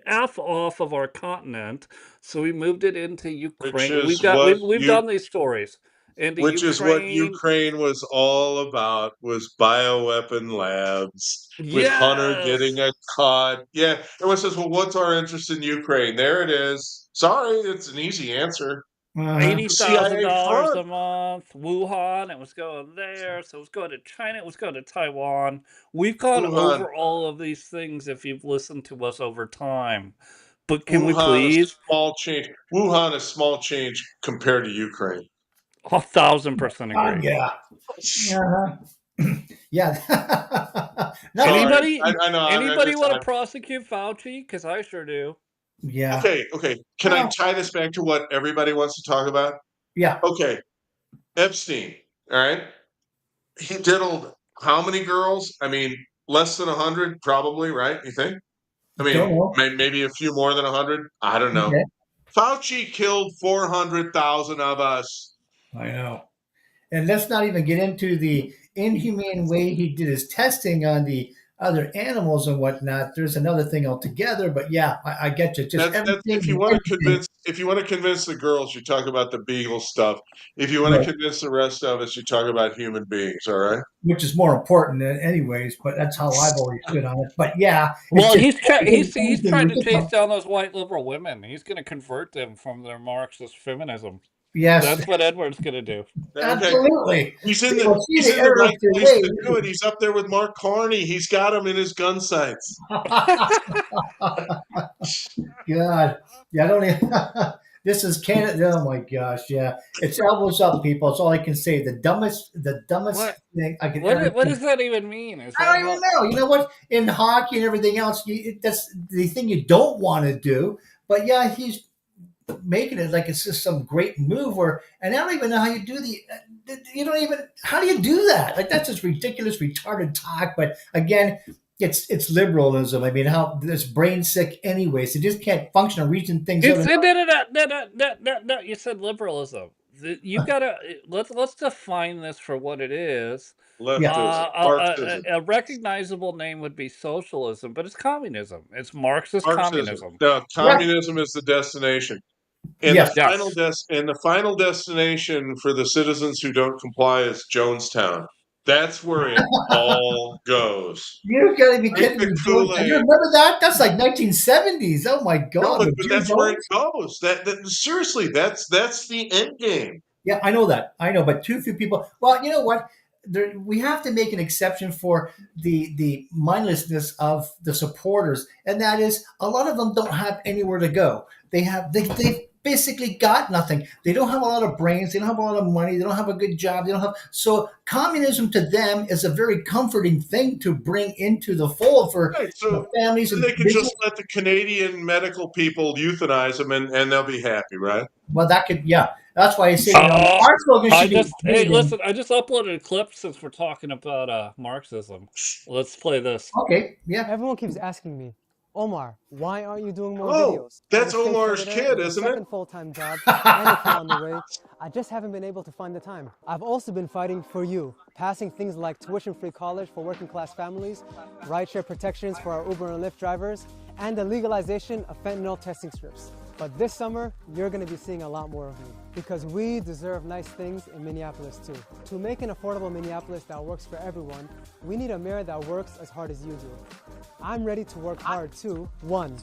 Speaker 1: F off of our continent, so we moved it into
Speaker 2: which
Speaker 1: Ukraine.
Speaker 2: is what
Speaker 1: We've
Speaker 2: you
Speaker 1: done these stories into
Speaker 2: which is what
Speaker 1: Ukraine.
Speaker 2: Ukraine was all about, was bioweapon labs with Hunter getting
Speaker 1: Yes,
Speaker 2: a cod. Yeah, everyone says, well, what's our interest in Ukraine? There it is. Sorry, it's an easy answer.
Speaker 3: Uh-huh.
Speaker 1: eighty
Speaker 2: The
Speaker 1: thousand
Speaker 2: CIA
Speaker 1: dollars
Speaker 2: fund.
Speaker 1: a month. Wuhan, it was going there, so it was going to China, it was going to Taiwan. We've gone
Speaker 2: Wuhan,
Speaker 1: over all of these things if you've listened to us over time. But can we
Speaker 2: Wuhan is
Speaker 1: please?
Speaker 2: small change. Wuhan is small change compared to Ukraine.
Speaker 1: 1,000%
Speaker 3: Oh,
Speaker 1: agree.
Speaker 3: yeah. Uh-huh. Yeah. Nothing.
Speaker 2: Sorry,
Speaker 1: Anybody
Speaker 2: I know. I
Speaker 1: anybody
Speaker 2: just,
Speaker 1: want to prosecute Fauci? Because I sure do.
Speaker 3: Yeah.
Speaker 2: okay. Can I
Speaker 3: Well,
Speaker 2: tie this back to what everybody wants to talk about?
Speaker 3: yeah.
Speaker 2: Okay, Epstein. All right, he diddled how many girls? I mean, less than 100, probably, right? You think? I
Speaker 3: Don't
Speaker 2: mean,
Speaker 3: know.
Speaker 2: maybe a few more than 100. I don't know.
Speaker 3: Okay.
Speaker 2: Fauci killed 400,000 of us.
Speaker 3: I know. And let's not even get into the inhumane way he did his testing on the other animals and whatnot. There's another thing altogether. But yeah, I get you. Just
Speaker 2: That's
Speaker 3: everything
Speaker 2: if you
Speaker 3: and
Speaker 2: want to
Speaker 3: everything.
Speaker 2: convince the girls, you talk about the Beagle stuff. If you want to
Speaker 3: Right.
Speaker 2: convince the rest of us, you talk about human beings. All right.
Speaker 3: Which is more important than anyways, but that's how I've always stood on it. But yeah, it's
Speaker 1: Well,
Speaker 3: just
Speaker 1: he's
Speaker 3: everything
Speaker 1: trying
Speaker 3: we
Speaker 1: to
Speaker 3: just
Speaker 1: chase down those white liberal women. He's going to convert them from their Marxist feminism.
Speaker 3: yes,
Speaker 1: That's what Edward's going to do.
Speaker 2: Okay.
Speaker 3: absolutely. They will see
Speaker 2: He's
Speaker 3: the
Speaker 2: in the
Speaker 3: error of
Speaker 2: right
Speaker 3: their
Speaker 2: place to do
Speaker 3: ways.
Speaker 2: it. He's up there with Mark Carney. He's got him in his gun sights.
Speaker 3: God, yeah, I don't even. This is Canada. Oh my gosh, yeah, it's elbows up, people. That's all I can say. The dumbest
Speaker 1: What
Speaker 3: thing I could ever
Speaker 1: what
Speaker 3: think.
Speaker 1: does that even mean? Is
Speaker 3: I
Speaker 1: that
Speaker 3: don't even
Speaker 1: how?
Speaker 3: know. You know what? In hockey and everything else, that's the thing you don't want to do. But yeah, he's making it like it's just some great move. Or and I don't even know how you do the. You don't even. How do you do that? Like that's just ridiculous, retarded talk. But again, it's liberalism. I mean, how this brain sick anyways. They just can't function or reason things out.
Speaker 1: It's no, no, no, no, no, no, no, no. You said liberalism. You gotta let's define this for what it is.
Speaker 3: Yeah,
Speaker 2: Leftism, Marxism,
Speaker 1: A recognizable name would be socialism, but it's communism. It's Marxist
Speaker 2: Marxism.
Speaker 1: communism.
Speaker 2: No,
Speaker 3: yeah,
Speaker 2: communism is the destination. And
Speaker 3: yes.
Speaker 1: Yes.
Speaker 2: the final destination for the citizens who don't comply is Jonestown. That's where it all goes.
Speaker 3: You gotta be
Speaker 2: Drink
Speaker 3: kidding
Speaker 2: the
Speaker 3: me, George. You
Speaker 2: Kool-Aid.
Speaker 3: remember that? That's like 1970s. Oh my
Speaker 2: No,
Speaker 3: God, with
Speaker 2: but
Speaker 3: Jim
Speaker 2: that's where it
Speaker 3: Jones.
Speaker 2: goes. That seriously, that's the end game.
Speaker 3: Yeah, I know that. I know, but too few people. Well, you know what? We have to make an exception for the mindlessness of the supporters, and that is a lot of them don't have anywhere to go. They basically got nothing. They don't have a lot of brains. They don't have a lot of money. They don't have a good job. They don't have so communism to them is a very comforting thing to bring into the fold for
Speaker 2: Right. So
Speaker 3: families
Speaker 2: then
Speaker 3: and
Speaker 2: they can
Speaker 3: business.
Speaker 2: just let the Canadian medical people euthanize them and they'll be happy, right?
Speaker 3: Well, that could, yeah. That's why I say,
Speaker 1: Uh,
Speaker 3: our slogan
Speaker 1: I
Speaker 3: should be
Speaker 1: just hey
Speaker 3: Canadian.
Speaker 1: listen. I just uploaded a clip since we're talking about Marxism. Let's play this.
Speaker 3: Okay, yeah.
Speaker 4: Everyone keeps asking me, Omar, why aren't you doing more
Speaker 2: Oh,
Speaker 4: videos? I'm a
Speaker 2: that's
Speaker 4: state
Speaker 2: Omar's
Speaker 4: senator
Speaker 2: kid,
Speaker 4: with a
Speaker 2: isn't it?
Speaker 4: second full-time job and a kid on the way. I just haven't been able to find the time. I've also been fighting for you, passing things like tuition-free college for working-class families, rideshare protections for our Uber and Lyft drivers, and the legalization of fentanyl testing strips. But this summer, you're going to be seeing a lot more of me because we deserve nice things in Minneapolis too. To make an affordable Minneapolis that works for everyone, we need a mayor that works as hard as you do. I'm ready to work hard too. 1.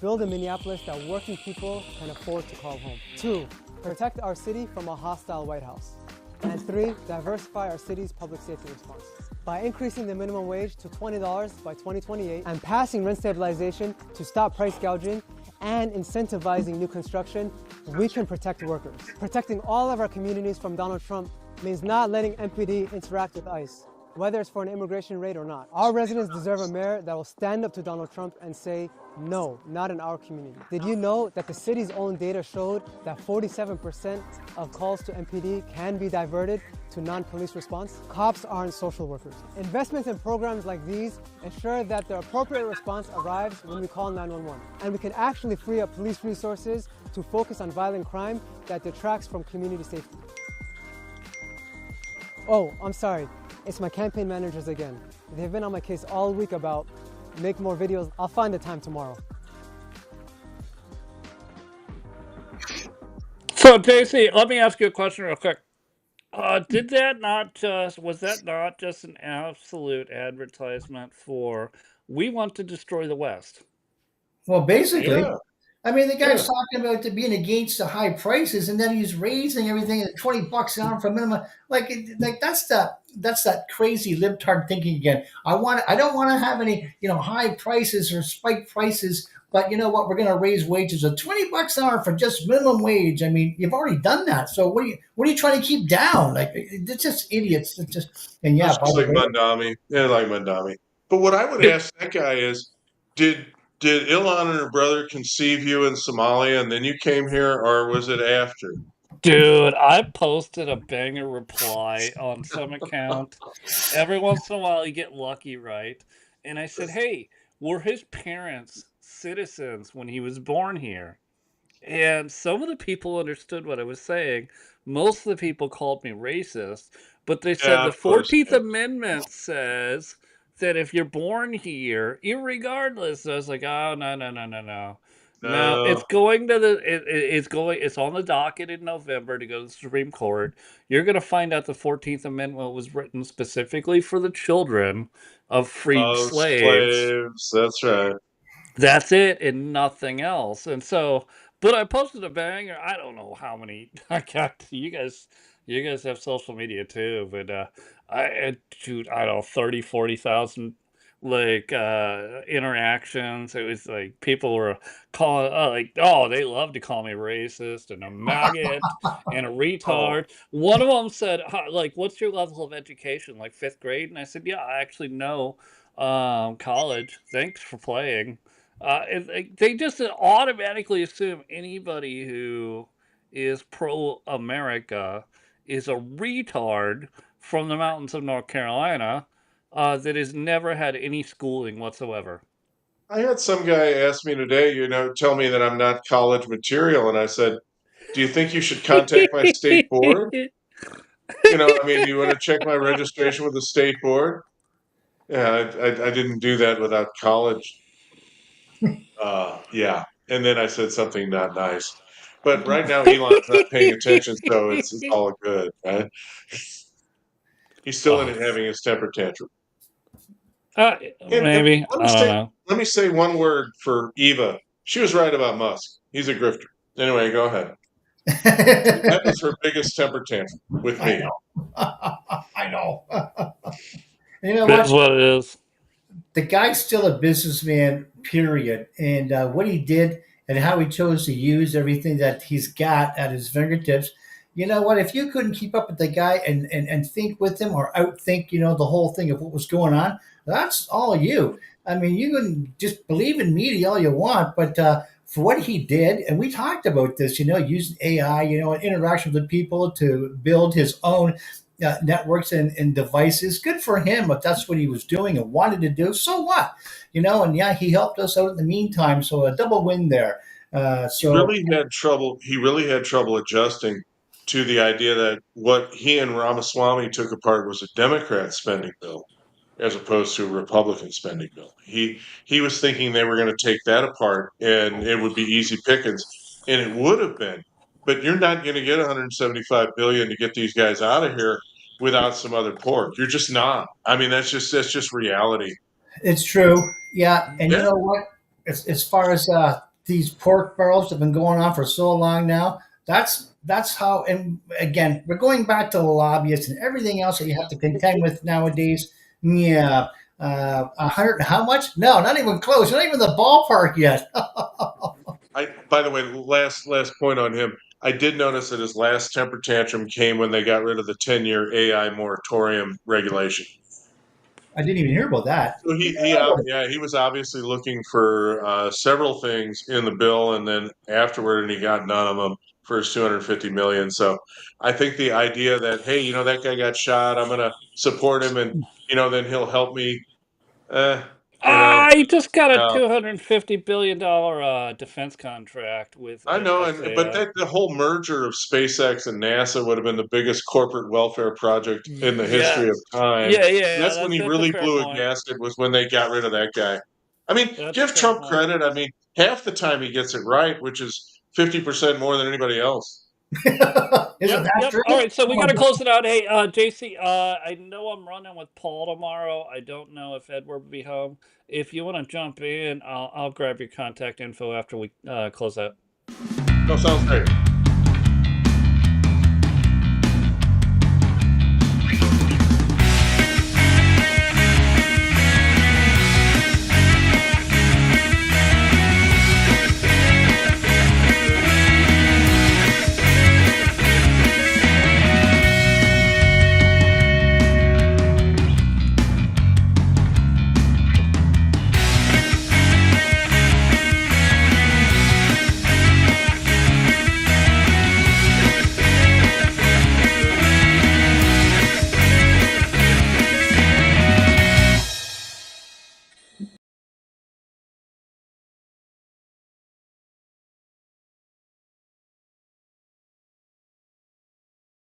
Speaker 4: build a Minneapolis that working people can afford to call home. 2, protect our city from a hostile White House. And 3, diversify our city's public safety response. By increasing the minimum wage to $20 by 2028 and passing rent stabilization to stop price gouging and incentivizing new construction, we can protect workers. Protecting all of our communities from Donald Trump means not letting MPD interact with ICE, whether it's for an immigration raid or not. Our residents deserve a mayor that will stand up to Donald Trump and say, no, not in our community. Did you know that the city's own data showed that 47% of calls to MPD can be diverted to non-police response? Cops aren't social workers. Investments in programs like these ensure that the appropriate response arrives when we call 911. And we can actually free up police resources to focus on violent crime that detracts from community safety. Oh, I'm sorry. It's my campaign managers again. They've been on my case all week about make more videos. I'll find the time tomorrow.
Speaker 1: So, JC, let me ask you a question real quick. Was that not just an absolute advertisement for we want to destroy the West?
Speaker 3: Well, basically,
Speaker 2: Yeah.
Speaker 3: I mean, the guy's
Speaker 2: Yeah.
Speaker 3: talking about being against the high prices, and then he's raising everything at $20 an hour for minimum. Like that's that crazy libtard thinking again. I don't want to have any high prices or spike prices, but you know what? We're going to raise wages of $20 an hour for just minimum wage. I mean, you've already done that. So what are you trying to keep down? Like it's just idiots. It's just
Speaker 2: It's
Speaker 3: by
Speaker 2: just
Speaker 3: the
Speaker 2: like
Speaker 3: way,
Speaker 2: Mandami. Yeah, like Mandami. But what I would ask that guy is, did Ilan and her brother conceive you in Somalia and then you came here, or was it after?
Speaker 1: Dude, I posted a banger reply on some account. Every once in a while, you get lucky, right? And I said, hey, were his parents citizens when he was born here? And some of the people understood what I was saying. Most of the people called me racist, but they said
Speaker 2: Yeah,
Speaker 1: the
Speaker 2: of course.
Speaker 1: 14th
Speaker 2: Yeah.
Speaker 1: Amendment says that if you're born here, irregardless, I was like, oh, no, no, no, no, no. No, it's
Speaker 2: No.
Speaker 1: going to it's on the docket in November to go to the Supreme Court. You're going to find out the 14th Amendment was written specifically for the children of freed
Speaker 2: Oh,
Speaker 1: slaves.
Speaker 2: slaves. That's right.
Speaker 1: That's it and nothing else. And so, but I posted a banger. I don't know how many I got. You guys have social media too, but shoot, I don't know, 30, 40,000 like interactions. It was like people were calling like, oh, they love to call me racist and a maggot and a
Speaker 2: Oh,
Speaker 1: retard. One of them said, like, what's your level of education? Like 5th grade? And I said, yeah, I actually know college. Thanks for playing. They just automatically assume anybody who is pro America is a retard from the mountains of North Carolina that has never had any schooling whatsoever.
Speaker 2: I had some guy ask me today, tell me that I'm not college material. And I said, do you think you should contact my state board? I mean, do you want to check my registration with the state board? Yeah, I didn't do that without college. Yeah. And then I said something not nice. But right now, Elon's not paying attention, so it's all good, right? He's still in
Speaker 1: Oh,
Speaker 2: it having his temper tantrum. And
Speaker 1: maybe. I don't know.
Speaker 2: let me say one word for Eva. She was right about Musk. He's a grifter. Anyway, go ahead. That was her biggest temper tantrum with
Speaker 3: I
Speaker 2: me.
Speaker 3: know. I know. You know
Speaker 1: That's
Speaker 3: what?
Speaker 1: what it is.
Speaker 3: The guy's still a businessman, period. And what he did and how he chose to use everything that he's got at his fingertips. You know what? If you couldn't keep up with the guy and think with him or outthink, the whole thing of what was going on, that's all you. I mean, you can just believe in media all you want, but for what he did, and we talked about this, using AI, and interaction with people to build his own networks and devices. Good for him if that's what he was doing and wanted to do. So what? And yeah, he helped us out in the meantime. So a double win there.
Speaker 2: He really had trouble. He really had trouble adjusting to the idea that what he and Ramaswamy took apart was a Democrat spending bill, as opposed to a Republican spending bill. He was thinking they were going to take that apart and it would be easy pickings, and it would have been. But you're not going to get 175 billion to get these guys out of here without some other pork. You're just not. I mean, that's just reality.
Speaker 3: It's true. Yeah. And you
Speaker 2: Yeah.
Speaker 3: know what? As far as these pork barrels have been going on for so long now. That's how. And again, we're going back to the lobbyists and everything else that you have to contend with nowadays. Yeah, 100. How much? No, not even close. Not even the ballpark yet.
Speaker 2: By the way, last point on him. I did notice that his last temper tantrum came when they got rid of the 10-year AI moratorium regulation.
Speaker 3: I didn't even hear about that.
Speaker 2: So he was obviously looking for several things in the bill, and then afterward, and he got none of them for his 250 million. So I think the idea that, hey, that guy got shot, I'm going to support him, and then he'll help me. Uh,
Speaker 1: He just got a
Speaker 2: no.
Speaker 1: $250 billion defense contract with
Speaker 2: I know, but
Speaker 1: SAS.
Speaker 2: the whole merger of SpaceX and NASA would have been the biggest corporate welfare project in the
Speaker 1: Yeah,
Speaker 2: history of time.
Speaker 1: yeah.
Speaker 2: That's when he
Speaker 1: That's a
Speaker 2: really
Speaker 1: fair
Speaker 2: blew a
Speaker 1: point.
Speaker 2: gasket, was when they got rid of that guy. I mean,
Speaker 1: That's a
Speaker 2: give
Speaker 1: fair
Speaker 2: Trump
Speaker 1: point.
Speaker 2: credit. I mean, half the time he gets it right, which is 50% more than anybody else.
Speaker 3: Isn't that
Speaker 1: Yep.
Speaker 3: true?
Speaker 1: All right, so we got to close it out. Hey, JC, I know I'm running with Paul tomorrow. I don't know if Edward will be home. If you want to jump in, I'll grab your contact info after we close out.
Speaker 2: No, sounds great.